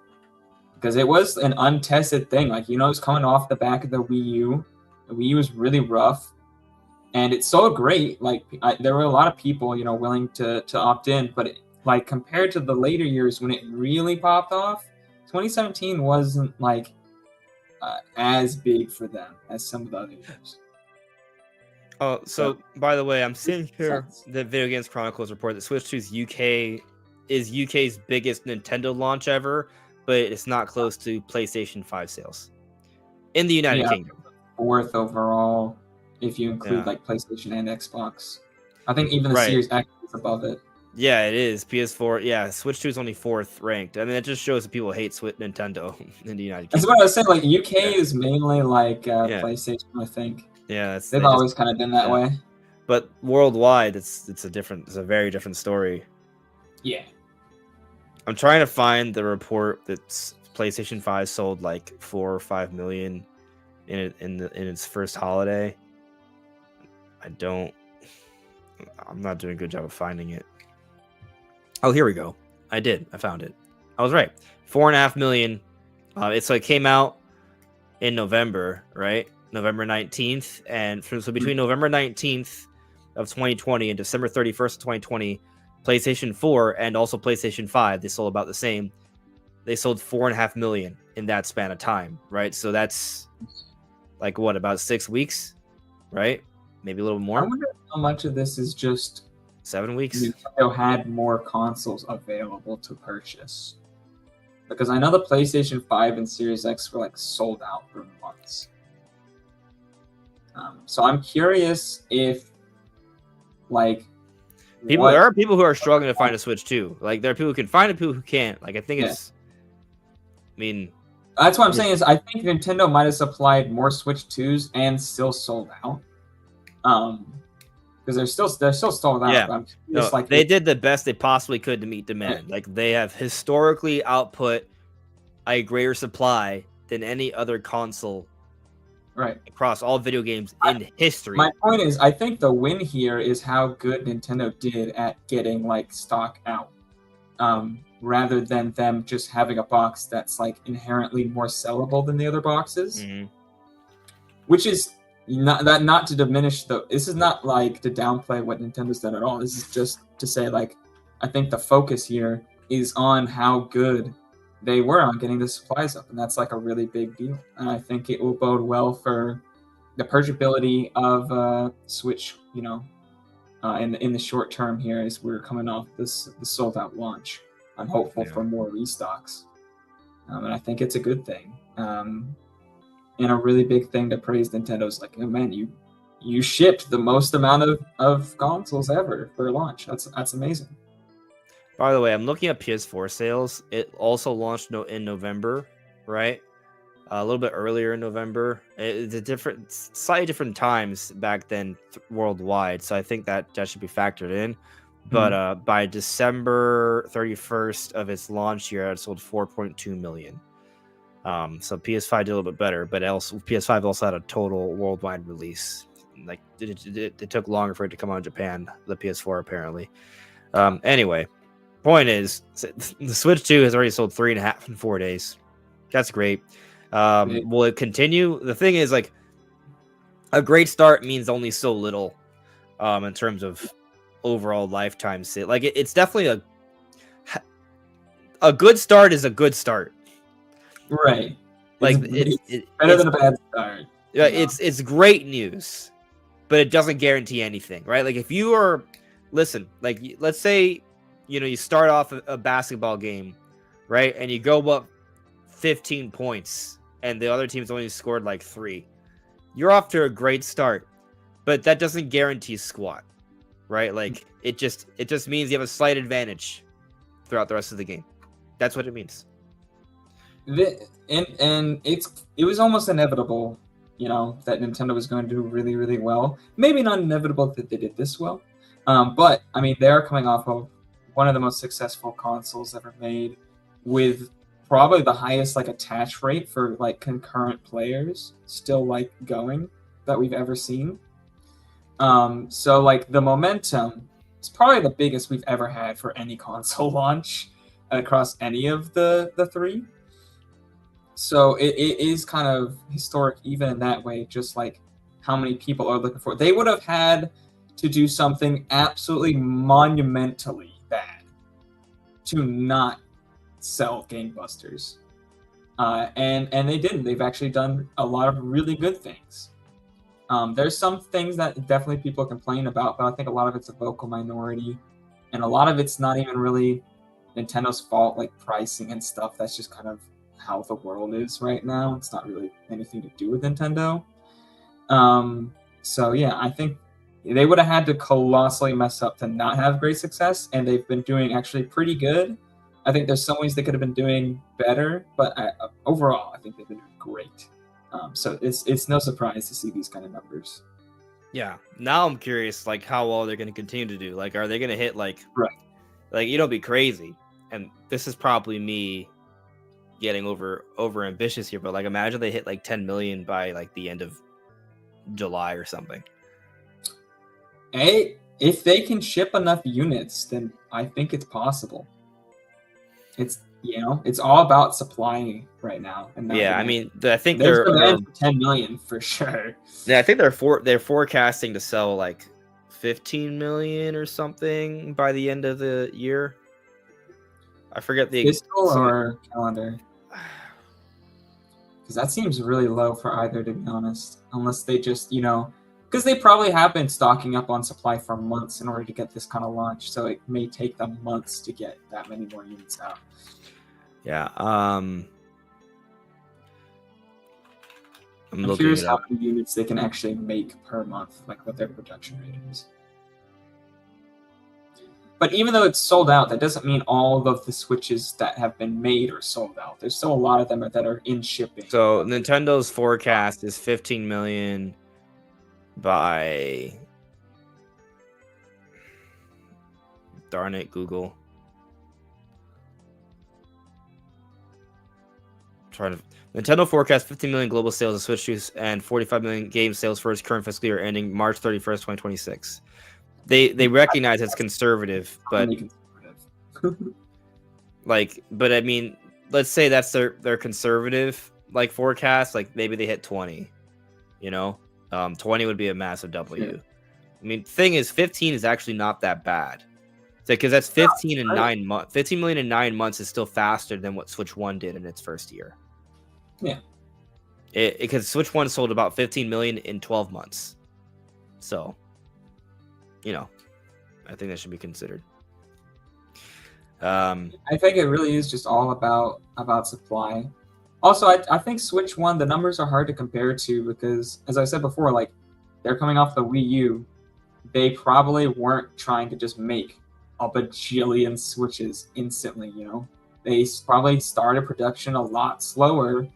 Because it was an untested thing. Like, it's coming off the back of the Wii U. The Wii U was really rough. And it sold great. Like, there were a lot of people, willing to opt in. But, like, compared to the later years when it really popped off, 2017 wasn't, like, as big for them as some of the other years. Oh, so by the way, I'm seeing here the Video Games Chronicles report that Switch 2's is UK's biggest Nintendo launch ever, but it's not close to PlayStation 5 sales in the United Kingdom. 4th overall, if you include like PlayStation and Xbox. I think even the Series X is above it. Yeah, it is. PS4. Yeah, Switch 2 is only 4th ranked. I mean, it just shows that people hate Nintendo in the United Kingdom. That's what I was saying. Like UK is mainly like PlayStation, I think. Yeah, they've always kind of been that way. But worldwide, it's a very different story. Yeah. I'm trying to find the report that PlayStation 5 sold like 4 or 5 million in its first holiday. I'm not doing a good job of finding it. Oh, here we go. I found it. I was right. 4.5 million. It came out in November, right? November 19th, and so between November 19th of 2020 and December 31st of 2020, PlayStation 4 and also PlayStation 5, they sold about the same. They sold 4.5 million in that span of time, right? So that's like what, about 6 weeks, right? Maybe a little more. I wonder how much of this is just 7 weeks. Nintendo had more consoles available to purchase, because I know the PlayStation 5 and Series X were like sold out for months. So I'm curious if, like, there are people who are struggling to find a Switch too. Like, there are people who can find it, people who can't. Like, I think it's. I mean, that's what I'm saying. Is I think Nintendo might have supplied more Switch 2s and still sold out. Because they're still sold out. Yeah, they did the best they possibly could to meet demand. Yeah. Like, they have historically output a greater supply than any other console. Right. Across all video games in history. My point is, I think the win here is how good Nintendo did at getting like stock out, rather than them just having a box that's like inherently more sellable than the other boxes. Mm-hmm. Which is not to diminish this is not like to downplay what Nintendo's done at all. This is just to say, like, I think the focus here is on how good they were on getting the supplies up, and that's like a really big deal. And I think it will bode well for the purchasability of Switch, in the short term here as we're coming off the sold out launch. I'm hopeful for more restocks. And I think it's a good thing. And a really big thing to praise Nintendo's like, oh man, you shipped the most amount of consoles ever for launch. That's amazing. By the way, I'm looking at PS4 sales. It also launched in November, right? A little bit earlier in November. It's slightly different times back then worldwide. So I think that should be factored in. But by December 31st of its launch year, it sold 4.2 million. So PS5 did a little bit better, but PS5 also had a total worldwide release. Like it took longer for it to come out in Japan. The PS4 apparently. Anyway, point is, the Switch 2 has already sold 3.5 in 4 days. That's great. Will it continue? The thing is, like, a great start means only so little in terms of overall lifetime sale. Like, it's definitely a good start is a good start. Right. Like, it's better than a bad start. Yeah, it's great news, but it doesn't guarantee anything, right? Like, if you are, listen, like, let's say, you start off a basketball game, right? And you go up 15 points and the other team's only scored like 3. You're off to a great start, but that doesn't guarantee squat, right? Like, it just means you have a slight advantage throughout the rest of the game. That's what it means. And it was almost inevitable, that Nintendo was going to do really, really well. Maybe not inevitable that they did this well, but I mean, they are coming off of one of the most successful consoles ever made, with probably the highest like attach rate for like concurrent players still like going that we've ever seen. So like the momentum is probably the biggest we've ever had for any console launch across any of the three. So it is kind of historic even in that way, just like how many people are looking for it. They would have had to do something absolutely monumentally bad to not sell gangbusters. And they didn't. They've actually done a lot of really good things. There's some things that definitely people complain about, but I think a lot of it's a vocal minority. And a lot of it's not even really Nintendo's fault, like pricing and stuff. That's just kind of how the world is right now. It's not really anything to do with Nintendo. So yeah, I think they would have had to colossally mess up to not have great success, and they've been doing actually pretty good. I think there's some ways they could have been doing better, but overall, I think they've been doing great. So it's no surprise to see these kind of numbers. Yeah. Now I'm curious, like, how well they're going to continue to do. Like, are they going to hit like, right? Like, be crazy. And this is probably me getting over ambitious here, but like, imagine they hit like 10 million by like the end of July or something. Hey, if they can ship enough units, then I think it's possible. It's it's all about supplying right now. And yeah, I mean, I think they're for 10 million for sure. Yeah, I think they're forecasting to sell like 15 million or something by the end of the year. I forget the fiscal or calendar, because that seems really low for either, to be honest. Unless they just because they probably have been stocking up on supply for months in order to get this kind of launch, so it may take them months to get that many more units out. Yeah. I'm curious how many units they can actually make per month, like what their production rate is. But even though it's sold out, that doesn't mean all of the Switches that have been made are sold out. There's still a lot of them that are in shipping. So Nintendo's forecast is 15 million by... Darn it, Google. Nintendo forecast 15 million global sales of Switch 2 and 45 million game sales for its current fiscal year ending March 31st, 2026. They recognize it's conservative, but but I mean, let's say that's their conservative like forecast. Like maybe they hit 20. 20 would be a massive W. Yeah. I mean, thing is, 15 is actually not that bad. Because that's 15 in 9 months. 15 million in 9 months is still faster than what Switch 1 did in its first year. Yeah. Because Switch 1 sold about 15 million in 12 months. So, I think that should be considered. I think it really is just all about supply. Also, I think Switch One, the numbers are hard to compare to because, as I said before, like they're coming off the Wii U. They probably weren't trying to just make a bajillion Switches instantly. They probably started production a lot slower.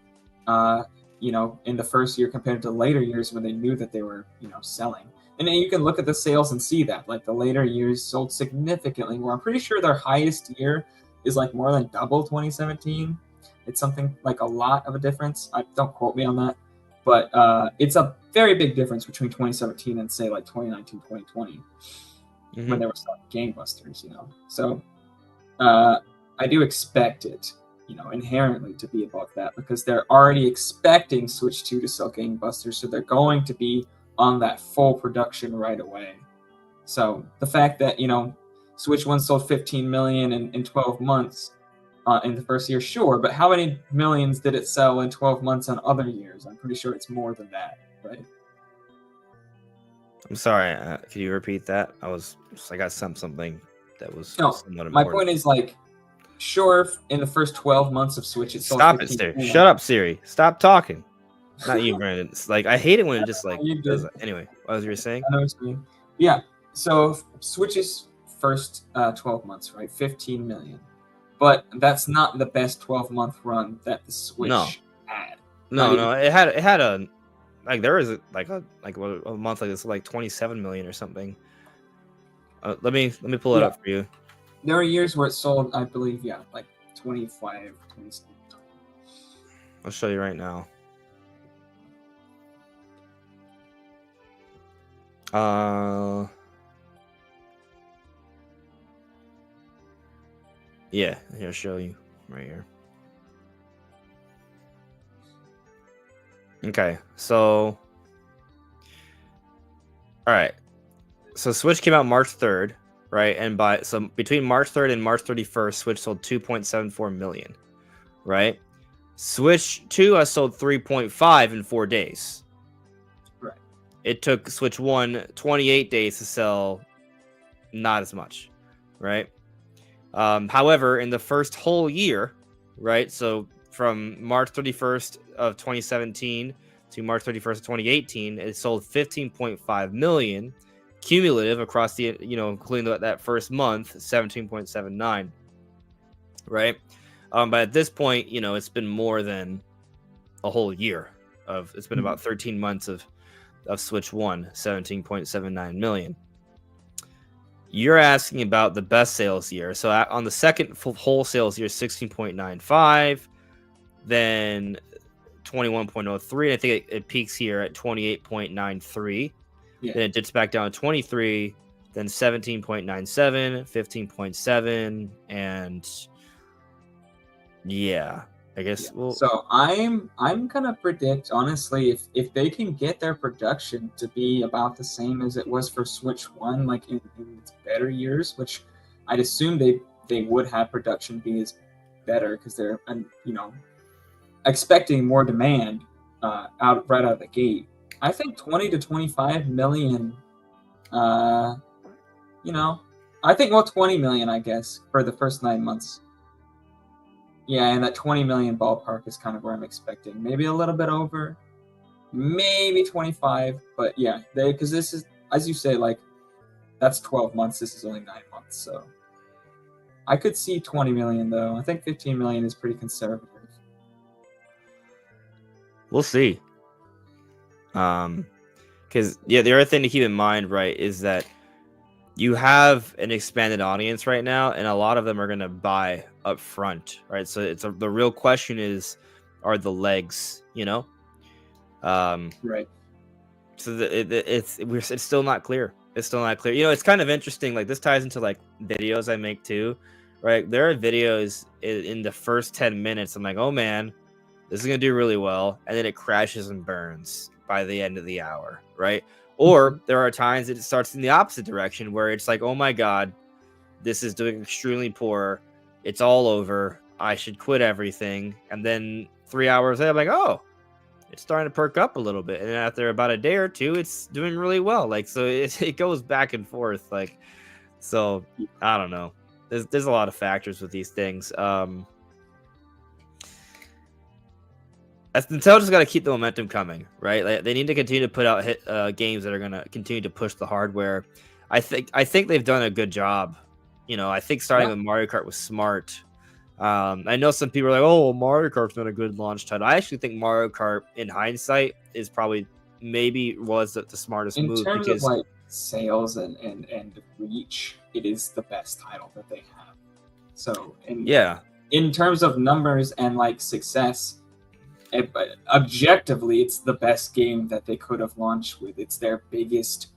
Uh, in the first year compared to later years when they knew that they were, selling. And then you can look at the sales and see that, like the later years sold significantly more. I'm pretty sure their highest year is like more than double 2017. It's something like a lot of a difference. Don't quote me on that, but it's a very big difference between 2017 and say like 2019, 2020, when they were selling gangbusters. So I do expect it, inherently to be above that because they're already expecting Switch 2 to sell gangbusters, so they're going to be on that full production right away. So the fact that, Switch 1 sold 15 million in 12 months in the first year, sure, but how many millions did it sell in 12 months on other years? I'm pretty sure it's more than that, right? I'm sorry. Can you repeat that? I got something that was No, somewhat important. my point is like, sure, in the first 12 months of Switch, it sold. Stop it, Siri. Shut up, Siri. Stop talking. Not you, Brandon. It's like I hate it when it just like does that. Anyway, what was you saying? I know what you mean. Yeah. So Switch's first 12 months, right? 15 million. But that's not the best 12-month run that the Switch had. No. It had a like there was a month like this like 27 million or something. Let me pull it up for you. There are years where it sold, I believe, like 25, 27. I'll show you right now. Yeah, here, I'll show you right here. Okay, so all right. So Switch came out March 3rd, right? And between March 3rd and March 31st, Switch sold 2.74 million, right? Switch 2 has sold 3.5 in 4 days. Right. It took Switch 1 28 days to sell not as much, right? However, in the first whole year, right? So from March 31st of 2017 to March 31st of 2018, it sold 15.5 million cumulative across the, including that first month, 17.79, right? But at this point, it's been more than a whole year it's been about 13 months of Switch 1, 17.79 million. You're asking about the best sales year. So on the second whole sales year, 16.95, then 21.03. I think it peaks here at 28.93. Yeah. Then it dips back down to 23, then 17.97, 15.7, and yeah, I guess. Yeah. So I'm gonna predict, honestly, if they can get their production to be about the same as it was for Switch 1, like in its better years, which I'd assume they would have production be as better because they're expecting more demand right out of the gate. I think 20 to 25 million. I think 20 million, I guess, for the first 9 months. Yeah, and that 20 million ballpark is kind of where I'm expecting. Maybe a little bit over, maybe 25, but yeah, because this is, as you say, like that's 12 months. This is only 9 months, so I could see 20 million though. I think 15 million is pretty conservative. We'll see. Because the other thing to keep in mind, right, is that you have an expanded audience right now, and a lot of them are going to buy up front, right? So the real question is, are the legs, right? So it's still not clear. It's still not clear. It's kind of interesting. Like this ties into like videos I make too, right? There are videos in the first 10 minutes. I'm like, oh man, this is gonna do really well, and then it crashes and burns by the end of the hour, right? Or there are times that it starts in the opposite direction where it's like, oh my god, this is doing extremely poor. It's all over. I should quit everything. And then 3 hours later, I'm like, oh, it's starting to perk up a little bit. And then after about a day or two, it's doing really well. Like, so it goes back and forth. Like, so I don't know. there's a lot of factors with these things. Nintendo's got to keep the momentum coming, right? Like, they need to continue to put out games that are going to continue to push the hardware. I think they've done a good job. I think starting with Mario Kart was smart. I know some people are like, "Oh, Mario Kart's not a good launch title." I actually think Mario Kart, in hindsight, is probably maybe was the smartest In move terms because of like sales and reach, it is the best title that they have. So in terms of numbers and like success, but objectively, it's the best game that they could have launched with. It's their biggest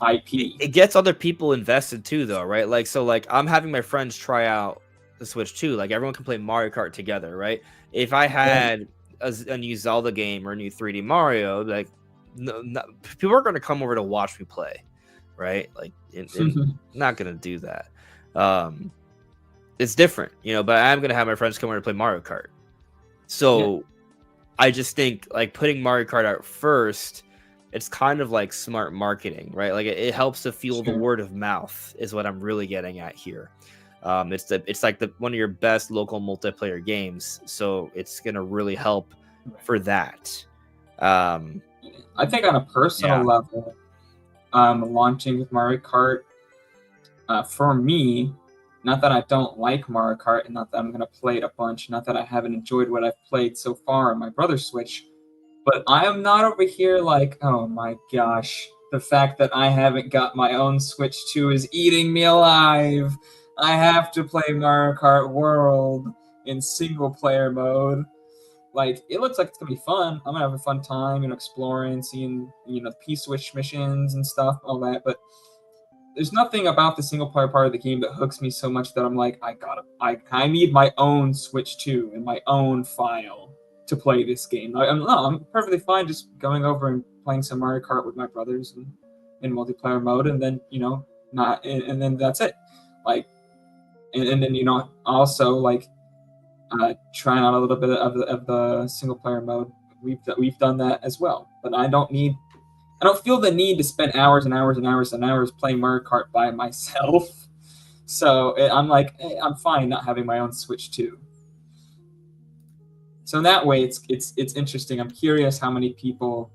IP. it gets other people invested too, though, right? Like, so like I'm having my friends try out the Switch too. Like everyone can play Mario Kart together, right? If I had a new Zelda game or a new 3D Mario, like people are going to come over to watch me play, right? Like, and not going to do that. It's different, but I'm going to have my friends come over to play Mario Kart. So I just think like putting Mario Kart out first, it's kind of like smart marketing, right? Like it helps to fuel the word of mouth is what I'm really getting at here. It's like one of your best local multiplayer games, so it's gonna really help for that. I think on a personal level, launching with Mario Kart, for me, not that I don't like Mario Kart and not that I'm going to play it a bunch, not that I haven't enjoyed what I've played so far on my brother's Switch, but I am not over here like, oh my gosh, the fact that I haven't got my own Switch 2 is eating me alive. I have to play Mario Kart World in single player mode. Like, it looks like it's going to be fun. I'm going to have a fun time, exploring, seeing, the P-Switch missions and stuff, all that, but there's nothing about the single player part of the game that hooks me so much that I'm like, I need my own Switch 2 and my own file to play this game. I'm perfectly fine just going over and playing some Mario Kart with my brothers in multiplayer mode, and then and then that's it. Like, and then also like trying out a little bit of the single player mode. We've done that as well, but I don't feel the need to spend hours and hours and hours and hours playing Mario Kart by myself. So I'm like, I'm fine not having my own Switch 2. So in that way, it's interesting. I'm curious how many people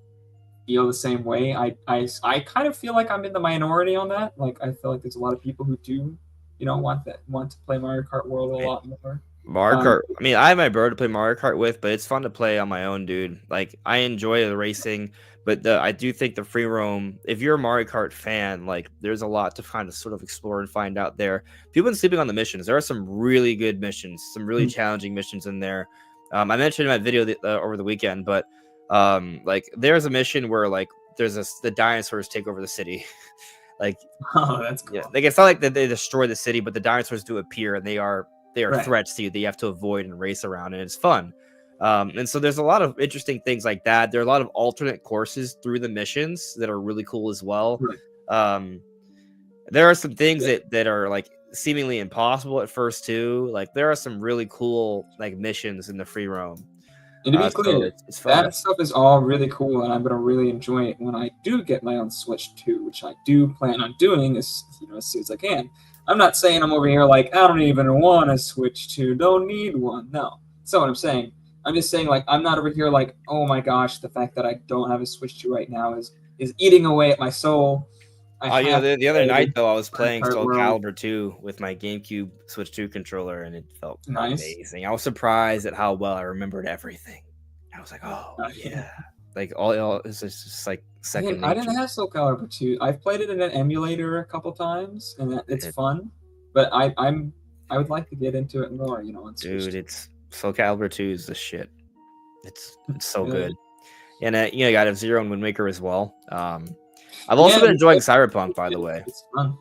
feel the same way. I kind of feel like I'm in the minority on that. Like I feel like there's a lot of people who do, want to play Mario Kart World a lot more. Mario Kart. I mean, I have my bro to play Mario Kart with, but it's fun to play on my own, dude. Like I enjoy the racing. But I do think the free roam, if you're a Mario Kart fan, like there's a lot to kind of sort of explore and find out there. People have been sleeping on the missions. There are some really good missions, some really challenging missions in there. I mentioned in my video over the weekend, but like there's a mission where like the dinosaurs take over the city. Like, oh, that's cool. Yeah, like it's not like that they destroy the city, but the dinosaurs do appear and they are threats to you that you have to avoid and race around, and it's fun. And so there's a lot of interesting things like that. There are a lot of alternate courses through the missions that are really cool as well. Right. There are some things that are like seemingly impossible at first too. Like there are some really cool like missions in the free roam. And to be clear, it's fun. That stuff is all really cool, and I'm gonna really enjoy it when I do get my own Switch 2, which I do plan on doing as soon as I can. I'm not saying I'm over here like I don't even want a Switch 2, don't need one. No, that's not what I'm saying. I'm just saying, like, I'm not over here like, oh my gosh, the fact that I don't have a Switch 2 right now is eating away at my soul. The other night, though, I was playing Soul Calibur 2 with my GameCube Switch 2 controller, and it felt amazing. I was surprised at how well I remembered everything. I was like, oh, yeah. Like, all it's just like second nature. I didn't have Soul Calibur 2. I've played it in an emulator a couple times, and it's fun. But I would like to get into it more, on Switch 2. Dude, Soul Calibur 2 is the shit. It's so good. And you got F-Zero and Wind Waker as well. I've also been enjoying Cyberpunk, by the way. It's fun.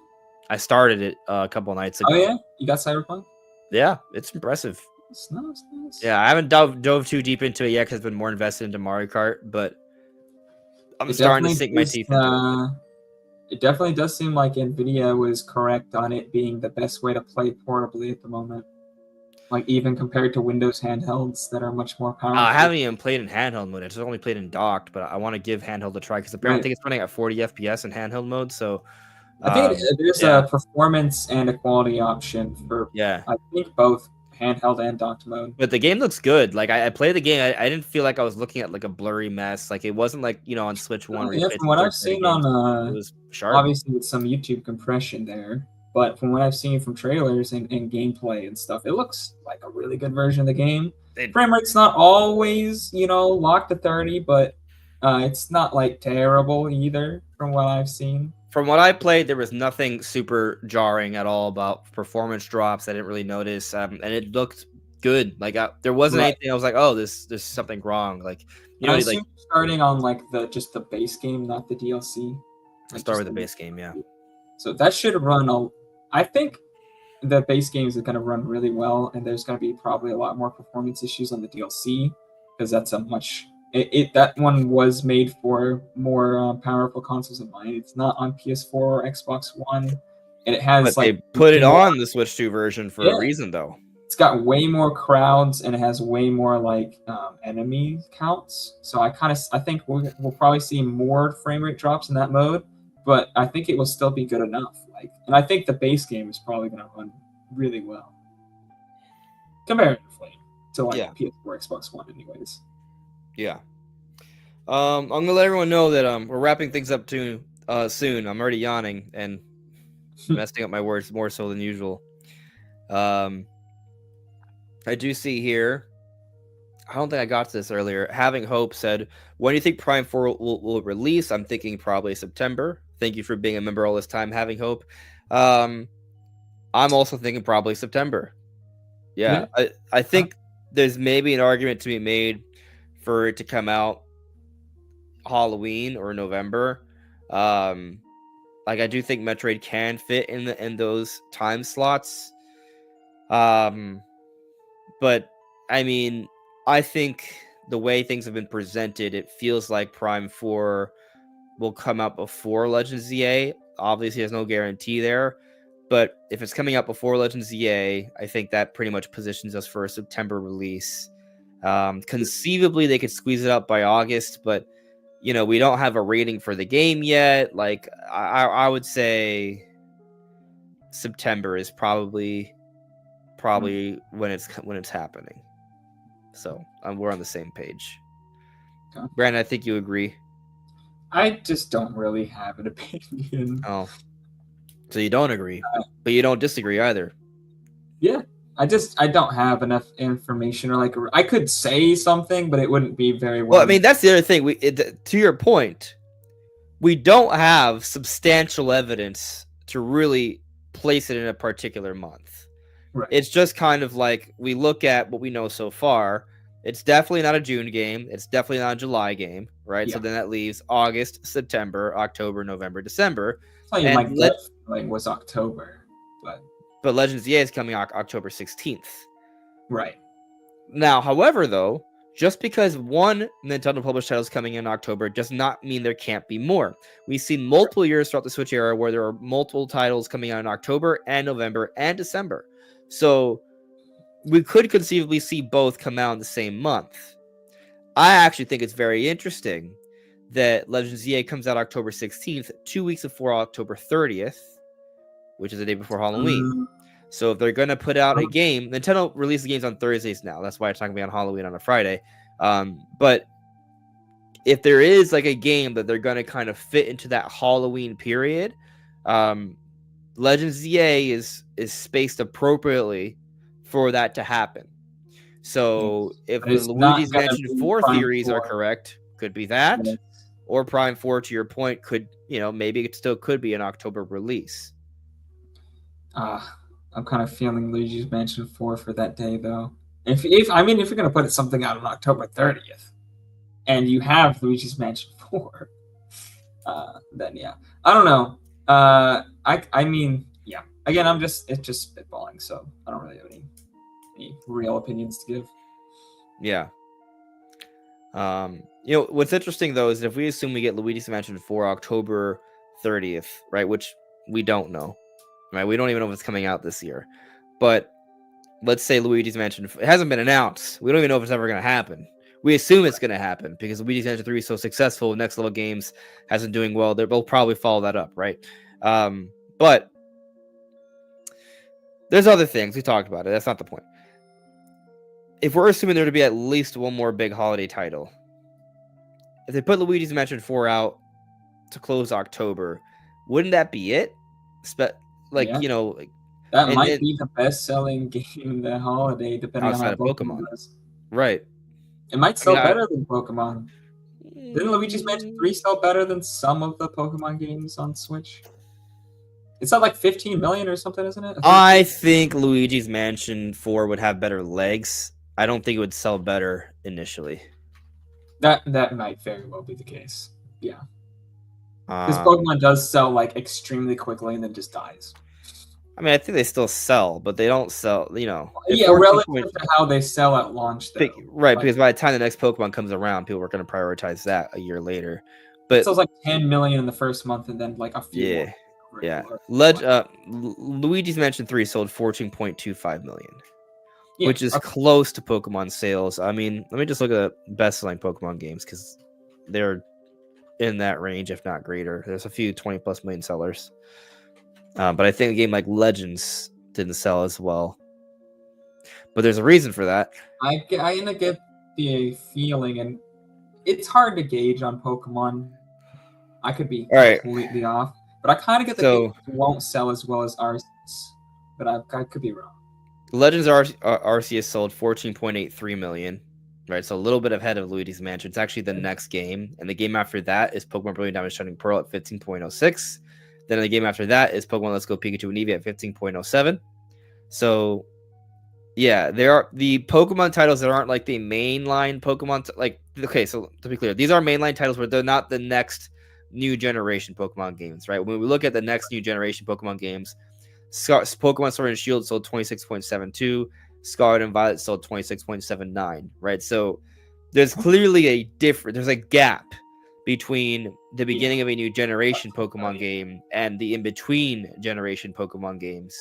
I started it a couple nights ago. Oh yeah, you got Cyberpunk? Yeah, it's impressive. It's nice. Yeah, I haven't dove too deep into it yet because I've been more invested into Mario Kart, but I'm starting to sink my teeth into it. It definitely does seem like Nvidia was correct on it being the best way to play portably at the moment. Like, even compared to Windows handhelds that are much more powerful. I haven't even played in handheld mode. I just only played in docked, but I want to give handheld a try because apparently I think it's running at 40 FPS in handheld mode. So I think there's Yeah. a performance and a quality option for, Yeah. I think, both handheld and docked mode. But the game looks good. Like I played the game, I didn't feel like I was looking at like a blurry mess. Like it wasn't like on Switch One where you Yeah, played from some what I've third-party seen games. It on, was sharp. obviously with some YouTube compression there, but from what I've seen from trailers and gameplay and stuff, it looks like a really good version of the game. Frame rate's not always, locked to 30, but it's not like terrible either from what I've seen. From what I played, there was nothing super jarring at all about performance drops. I didn't really notice, and it looked good. Like there wasn't anything I was like, oh, there's something wrong. Like I assume starting on like just the base game, not the DLC. Like start with the base game, yeah. So that should run I think the base games are going to run really well, and there's going to be probably a lot more performance issues on the DLC because that's a much. That one was made for more powerful consoles in mind. It's not on PS4 or Xbox One, and it has but they put it on the Switch 2 version for a reason, though. It's got way more crowds and it has way more enemy counts. So I think we'll probably see more frame rate drops in that mode, but I think it will still be good enough. And I think the base game is probably going to run really well comparatively to PS4, Xbox One, anyways. Yeah. I'm gonna let everyone know that we're wrapping things up soon. I'm already yawning and messing up my words more so than usual. I do see here. I don't think I got to this earlier. Having Hope said, "When do you think Prime 4 will release?" I'm thinking probably September. Thank you for being a member all this time, Having Hope. I'm also thinking probably September. Yeah. I think there's maybe an argument to be made for it to come out Halloween or November. I do think Metroid can fit in those time slots. But I mean, I think the way things have been presented, it feels like Prime 4 will come out before Legends ZA. Obviously, there's no guarantee there. But if it's coming out before Legends ZA, I think that pretty much positions us for a September release. Conceivably, they could squeeze it out by August, but we don't have a rating for the game yet. Like I would say September is probably when it's happening. So we're on the same page. Okay. Brandon, I think you agree. I just don't really have an opinion. Oh, so you don't agree, but you don't disagree either. Yeah, I don't have enough information, or I could say something, but it wouldn't be very well. Well, I mean, that's the other thing. To your point, we don't have substantial evidence to really place it in a particular month. Right. It's just kind of like we look at what we know so far. It's definitely not a June game. It's definitely not a July game, right? Yeah. So then that leaves August, September, October, November, December. Was October, but Legends ZA is coming October 16th. Right. Now, however, though, just because one Nintendo published title is coming in October does not mean there can't be more. We've seen multiple years throughout the Switch era where there are multiple titles coming out in October and November and December. So we could conceivably see both come out in the same month. I actually think it's very interesting that Legends ZA comes out October 16th, 2 weeks before October 30th, which is the day before Halloween. So if they're going to put out a game, Nintendo releases games on Thursdays now. That's why it's not going to be on Halloween on a Friday. But if there is like a game that they're going to kind of fit into that Halloween period, Legends ZA is spaced appropriately for that to happen. So if the Luigi's Mansion 4 theories are correct, could be that. Yes. Or Prime 4, to your point, could, maybe it still could be an October release. I'm kind of feeling Luigi's Mansion 4 for that day, though. If you're going to put something out on October 30th, and you have Luigi's Mansion 4, then yeah. I don't know. I mean, yeah. Again, it's just spitballing, so I don't really have any real opinions to give. Yeah. What's interesting though is if we assume we get Luigi's Mansion 4 October 30th, right? Which we don't know, right? We don't even know if it's coming out this year. But let's say Luigi's Mansion, it hasn't been announced. We don't even know if it's ever going to happen. We assume it's going to happen because Luigi's Mansion 3 is so successful. Next Level Games hasn't doing well. They'll probably follow that up, right? But there's other things. We talked about it. That's not the point. If we're assuming there to be at least one more big holiday title, if they put Luigi's Mansion 4 out to close October, wouldn't that be it? Like, Yeah. you know, like, That and might then be the best-selling game in the holiday, depending on outside how of Pokemon Pokemon, does. right? It might I mean, sell better than Pokemon. Didn't Luigi's Mansion 3 sell better than some of the Pokemon games on Switch? It's not like 15 million or something, isn't it? I think Luigi's Mansion 4 would have better legs. I don't think it would sell better initially. That might very well be the case. Yeah. Because Um, Pokemon does sell like extremely quickly and then just dies. I mean, I think they still sell, but they don't sell. You know, Yeah, relative to how they sell at launch, though. Right, like, because by the time the next Pokemon comes around, people are going to prioritize that a year later. But it sells like 10 million in the first month, and then like a few. yeah, more yeah. regular. Luigi's Mansion 3 sold 14.25 million, Yeah, which is close to Pokemon sales. I mean, let me just look at the best-selling Pokemon games because they're in that range, if not greater. There's a few 20+ million sellers. But I think a game like Legends didn't sell as well. But there's a reason for that. I kind of get the feeling, and it's hard to gauge on Pokemon. I could be completely off, but I kind of get the feeling it won't sell as well as Arceus, but I could be wrong. Legends Arceus sold 14.83 million, right? So a little bit ahead of Luigi's Mansion. It's actually the next game, and the game after that is Pokemon Brilliant Diamond Shining Pearl at 15.06. Then the game after that is Pokemon Let's Go Pikachu and Eevee at 15.07. So, yeah, there are the Pokemon titles that aren't like the mainline Pokemon. Okay, so to be clear, these are mainline titles, but they're not the next new generation Pokemon games, right? When we look at the next new generation Pokemon games, Pokemon Sword and Shield sold 26.72, Scarlet and Violet sold 26.79, right? So there's clearly there's a gap between the beginning of a new generation Pokemon game and the in-between generation Pokemon games.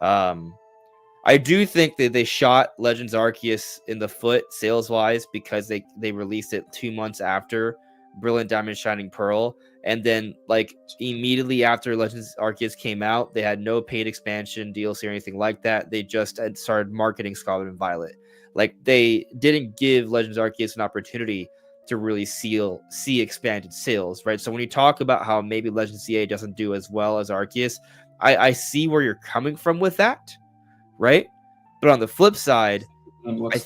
I do think that they shot Legends Arceus in the foot sales-wise because they released it 2 months after Brilliant Diamond Shining Pearl, and then like immediately after Legends Arceus came out, they had no paid expansion, DLC, or anything like that. They just had started marketing Scarlet and Violet. Like they didn't give Legends Arceus an opportunity to really see expanded sales, right? So when you talk about how maybe Legends CA doesn't do as well as Arceus, I see where you're coming from with that, right? But on the flip side, I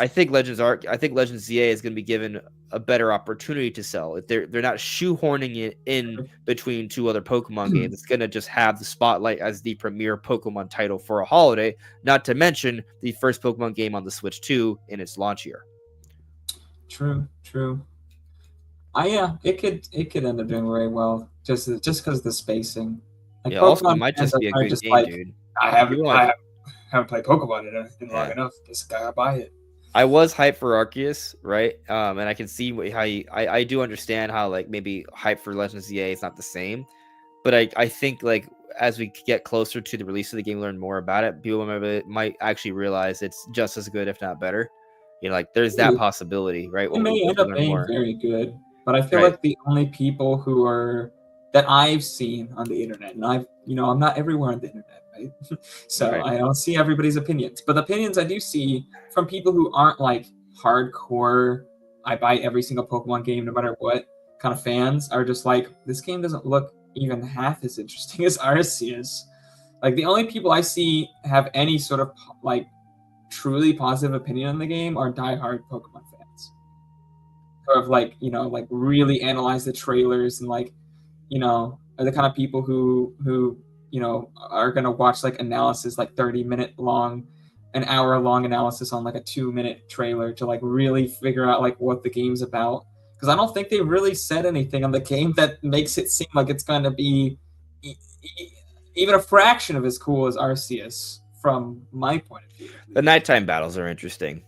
think Legends ZA is going to be given a better opportunity to sell. They're not shoehorning it in between two other Pokemon games. It's going to just have the spotlight as the premier Pokemon title for a holiday, not to mention the first Pokemon game on the Switch 2 in its launch year. True. Yeah, it could end up doing very well just because of the spacing. Like yeah, Pokemon also it might just be a good game, like, dude. I haven't played Pokemon in long enough. Just gotta buy it. I was hyped for Arceus, right? And I can see how I do understand how like maybe hype for Legends ZA is not the same, but I think like as we get closer to the release of the game, learn more about it, people might actually realize it's just as good, if not better. You know, like there's that possibility, right? It may end up being very good, but I feel like the only people who are that I've seen on the internet, and I'm not everywhere on the internet, right? So I don't see everybody's opinions, but the opinions I do see from people who aren't like hardcore, I buy every single Pokemon game no matter what kind of fans, are just like, this game doesn't look even half as interesting as Arceus. Like the only people I see have any sort of like truly positive opinion on the game are diehard Pokemon fans who have like really analyze the trailers and like are the kind of people who are gonna watch like analysis, like 30-minute long, an hour-long analysis on like a 2-minute trailer to like really figure out like what the game's about. Because I don't think they really said anything on the game that makes it seem like it's gonna be even a fraction of as cool as Arceus from my point of view. The nighttime battles are interesting.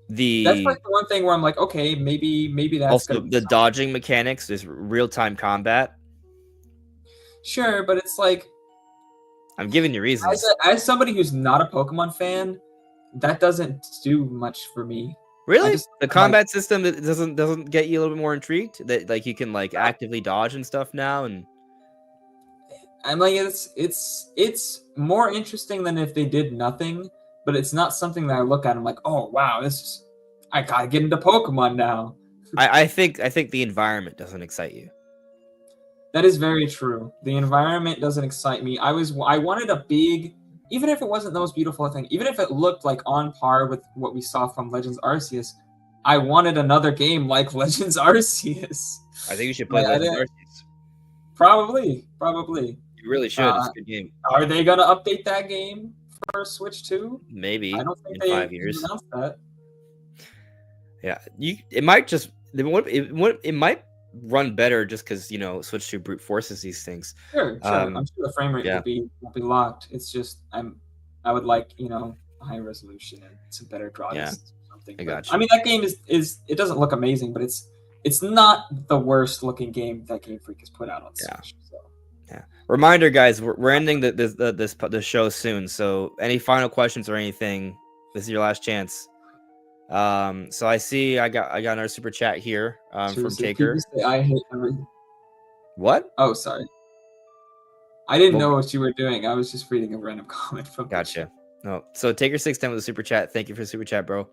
That's like the one thing where I'm like, okay, maybe that's also the dodging mechanics. There's real-time combat. Sure, but it's like I'm giving you reasons. As somebody who's not a Pokemon fan, that doesn't do much for me. Really? just The I'm like, combat system it doesn't get you a little bit more intrigued that like you can like actively dodge and stuff now and it's more interesting than if they did nothing, but it's not something that I look at. I'm like, oh wow, I gotta get into Pokemon now. I think the environment doesn't excite you. That is very true. The environment doesn't excite me. I wanted a big, even if it wasn't the most beautiful thing, even if it looked like on par with what we saw from Legends Arceus, I wanted another game like Legends Arceus. I think you should play I Legends didn't, Arceus. probably. You really should. It's Uh, a good game. are they gonna update that game for Switch 2? I Maybe don't think in they 5 years. announced that. Yeah, it might just it might run better just because Switch 2 brute forces these things. Sure. I'm Um, sure the frame rate yeah, will be locked. It's just I would like a high resolution and some better draw yeah, distance or something. I But got I you. mean that game is it doesn't look amazing, but it's not the worst looking game that Game Freak has put out on Yeah. Switch. So. Yeah. Reminder, guys, we're ending this show soon. So any final questions or anything, this is your last chance. So I see I got another super chat here from Seriously, Taker. people say I hate everything. What? Oh, sorry. I didn't Well, know what you were doing. I was just reading a random comment from the gotcha. chat. No. So Taker 610 with a super chat. Thank you for the super chat, bro.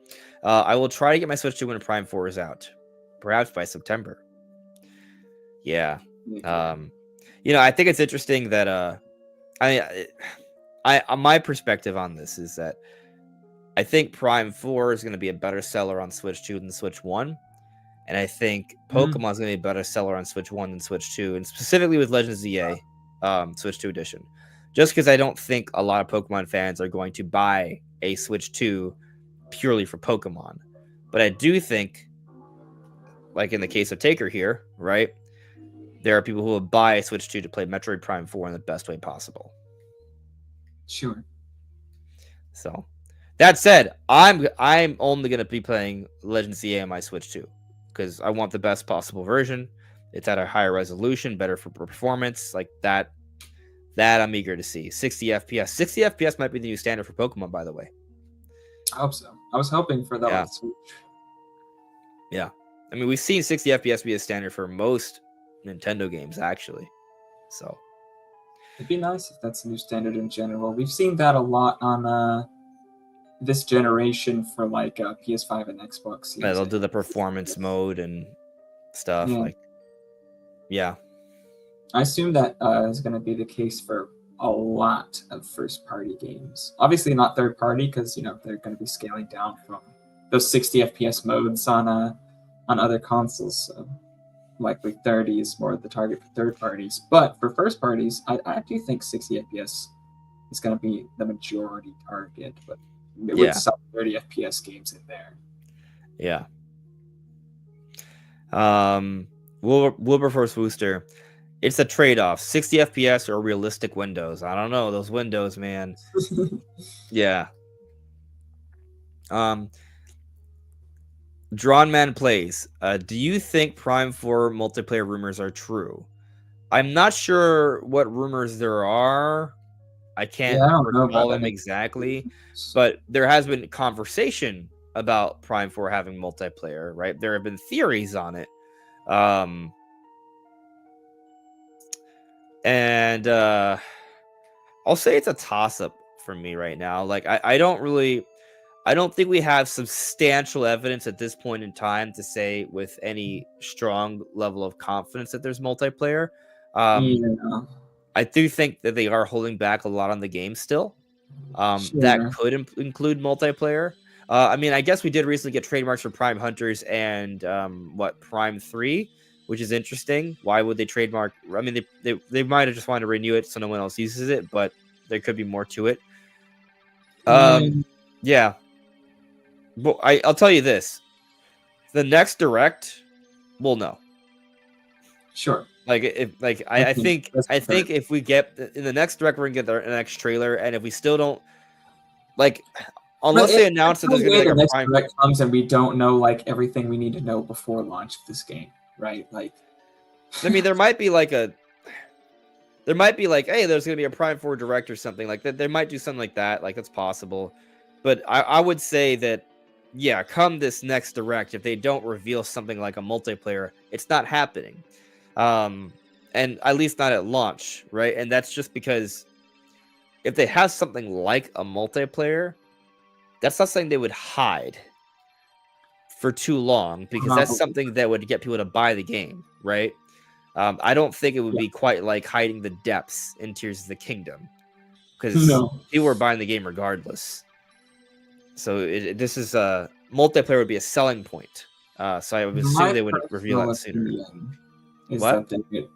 I will try to get my Switch 2 when Prime 4 is out. Perhaps by September. Yeah. I think it's interesting that my perspective on this is that I think Prime 4 is going to be a better seller on Switch 2 than Switch 1. And I think Pokemon is going to be a better seller on Switch 1 than Switch 2. And specifically with Legends ZA, Switch 2 edition. Just because I don't think a lot of Pokemon fans are going to buy a Switch 2 purely for Pokemon. But I do think, like in the case of Taker here, right? There are people who will buy a Switch 2 to play Metroid Prime 4 in the best way possible. Sure. So, that said, I'm only going to be playing Legends ZA on my Switch 2 because I want the best possible version. It's at a higher resolution, better for performance, like that. That I'm eager to see. 60 FPS. 60 FPS might be the new standard for Pokemon, by the way. I hope so. I was hoping for that. Yeah. On Switch. Yeah. I mean, we've seen 60 FPS be a standard for most Nintendo games, actually. So It'd be nice if that's a new standard in general. We've seen that a lot on this generation for like PS5 and Xbox. yeah, they'll do the performance mode and stuff. Yeah. Like, yeah. I assume that is going to be the case for a lot of first-party games. Obviously, not third-party because they're going to be scaling down from those 60 FPS modes on other consoles. So likely 30 is more the target for third parties. But for first parties, I do think 60 FPS is going to be the majority target. But with some 30 FPS games in there. Yeah. Wilberforce Booster. It's a trade-off. 60 FPS or realistic windows. I don't know. Those windows, man. Yeah. Drawn Man Plays. Do you think Prime 4 multiplayer rumors are true? I'm not sure what rumors there are. I can't recall them exactly. But there has been conversation about Prime 4 having multiplayer, right? There have been theories on it. And I'll say it's a toss-up for me right now. Like I don't think we have substantial evidence at this point in time to say with any strong level of confidence that there's multiplayer. I do think that they are holding back a lot on the game still. That could include multiplayer. I mean, I guess we did recently get trademarks for Prime Hunters and Prime 3, which is interesting. Why would they trademark? I mean, they might have just wanted to renew it so no one else uses it, but there could be more to it. Yeah. But I'll tell you this. The next Direct, we'll know. Sure. I think if we get in the next Direct, we're gonna get the next trailer, and if we still don't unless they announce that there's gonna be the next Prime Direct comes and we don't know everything we need to know before launch of this game, right? I mean, there might be hey, there's gonna be a Prime 4 Direct or something like that. They might do something like that. Like that's possible, but I would say that yeah, come this next direct, if they don't reveal something like a multiplayer, it's not happening. And at least not at launch, right? And that's just because if they have something like a multiplayer, that's not something they would hide for too long, because that's something that would get people to buy the game, right? I don't think it would be quite like hiding the depths in Tears of the Kingdom, because No. people were buying the game regardless. So this is a multiplayer would be a selling point. So I would assume they would reveal that sooner. Is What? that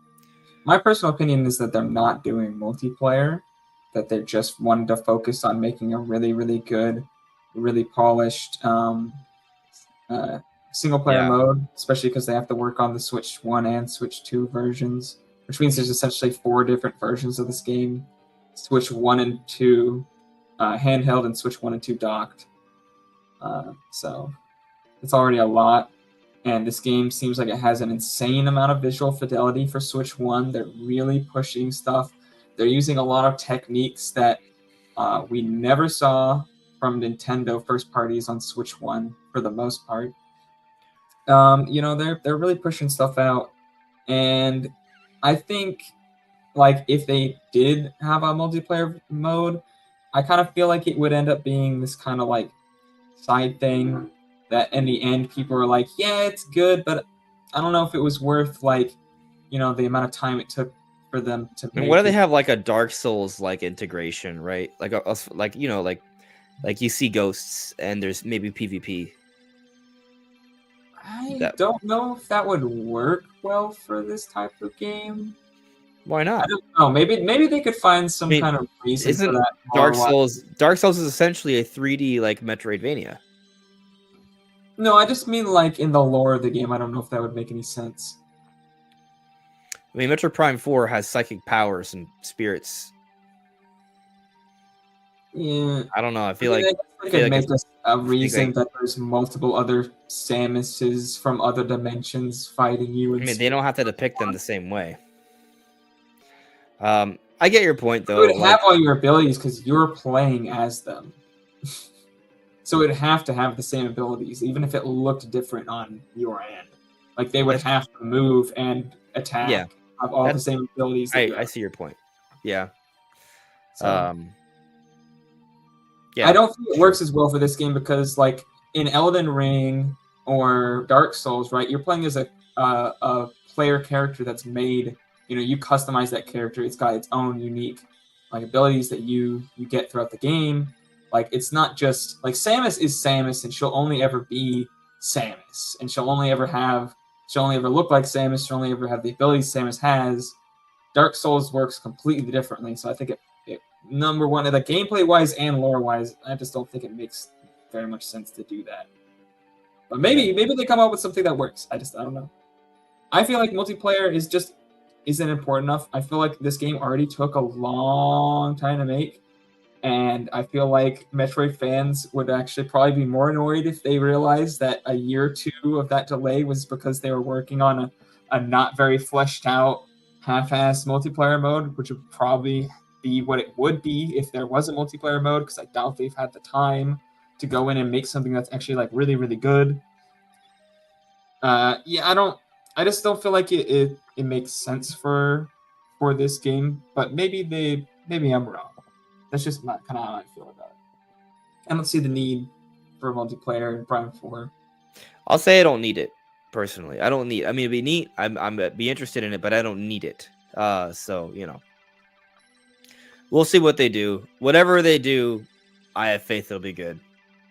my personal opinion is that they're not doing multiplayer, that they're just wanting to focus on making a really, really good, really polished single player Yeah. mode, especially because they have to work on the Switch 1 and Switch 2 versions, which means there's essentially 4 different versions of this game. Switch 1 and 2 handheld and Switch 1 and 2 docked. So it's already a lot. And this game seems like it has an insane amount of visual fidelity for Switch 1. They're really pushing stuff. They're using a lot of techniques that we never saw from Nintendo first parties on Switch 1 for the most part. They're really pushing stuff out. And I think like if they did have a multiplayer mode, I kind of feel like it would end up being this kind of like side thing that in the end people are like, yeah, it's good, but I don't know if it was worth like, the amount of time it took for them to make. And what do they have like a Dark Souls like integration, right? Like you see ghosts and there's maybe PvP. I don't know if that would work well for this type of game. Why not? I don't know. Maybe they could find some kind of reason for that. Dark Souls is essentially a 3D like Metroidvania. No, I just mean like in the lore of the game. I don't know if that would make any sense. I mean, Metroid Prime 4 has psychic powers and spirits. Yeah. I don't know. I feel like they could make a reason that there's multiple other Samuses from other dimensions fighting you. I mean, they don't have to depict them the same way. I get your point, though. You would have all your abilities because you're playing as them. So it would have to have the same abilities, even if it looked different on your end. Like they would have to move and attack. Yeah, have all the same abilities. I see your point. Yeah. So, yeah. I don't think it works as well for this game because, like in Elden Ring or Dark Souls, right? You're playing as a player character that's made. You customize that character. It's got its own unique like abilities that you get throughout the game. Like it's not just like Samus is Samus, and she'll only ever be Samus, and she'll only ever look like Samus. She'll only ever have the abilities Samus has. Dark Souls works completely differently, so I think it number one, the gameplay wise and lore wise, I just don't think it makes very much sense to do that. But maybe they come up with something that works. I don't know. I feel like multiplayer isn't important enough. I feel like this game already took a long time to make. And I feel like Metroid fans would actually probably be more annoyed if they realized that a year or two of that delay was because they were working on a not very fleshed out, half-assed multiplayer mode, which would probably be what it would be if there was a multiplayer mode, because I doubt they've had the time to go in and make something that's actually like really, really good. I just don't feel like it makes sense for this game, but maybe I'm wrong. That's just not kind of how I feel about it. I don't see the need for multiplayer in Prime 4. I'll say I don't need it personally. I don't need. I mean, it'd be neat. I'm be interested in it, but I don't need it. So we'll see what they do. Whatever they do, I have faith it'll be good.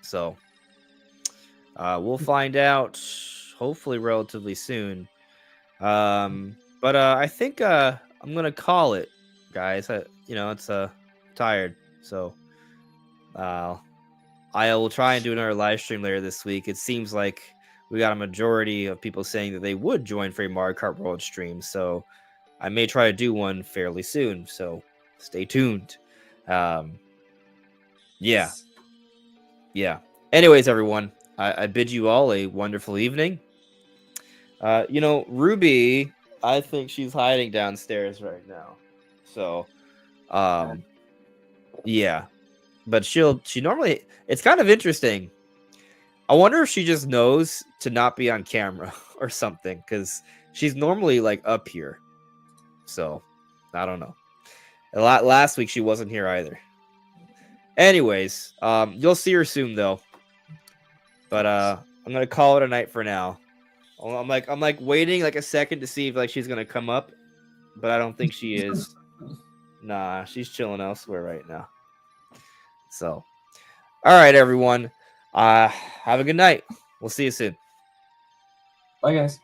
So we'll find out hopefully relatively soon. But I think I'm gonna call it, guys. It's tired, so I will try and do another live stream later this week. It seems like we got a majority of people saying that they would join for a Mario Kart World stream, so I may try to do one fairly soon, so stay tuned. Yeah. Anyways, everyone, I bid you all a wonderful evening. Ruby, I think she's hiding downstairs right now, so yeah, but she normally, it's kind of interesting. I wonder if she just knows to not be on camera or something, because she's normally like up here. So I don't know. Last week she wasn't here either. Anyways, you'll see her soon though. But I'm gonna call it a night for now. I'm like waiting like a second to see if like she's gonna come up, but I don't think she is. Nah, she's chilling elsewhere right now. So, all right, everyone. Have a good night. We'll see you soon. Bye, guys.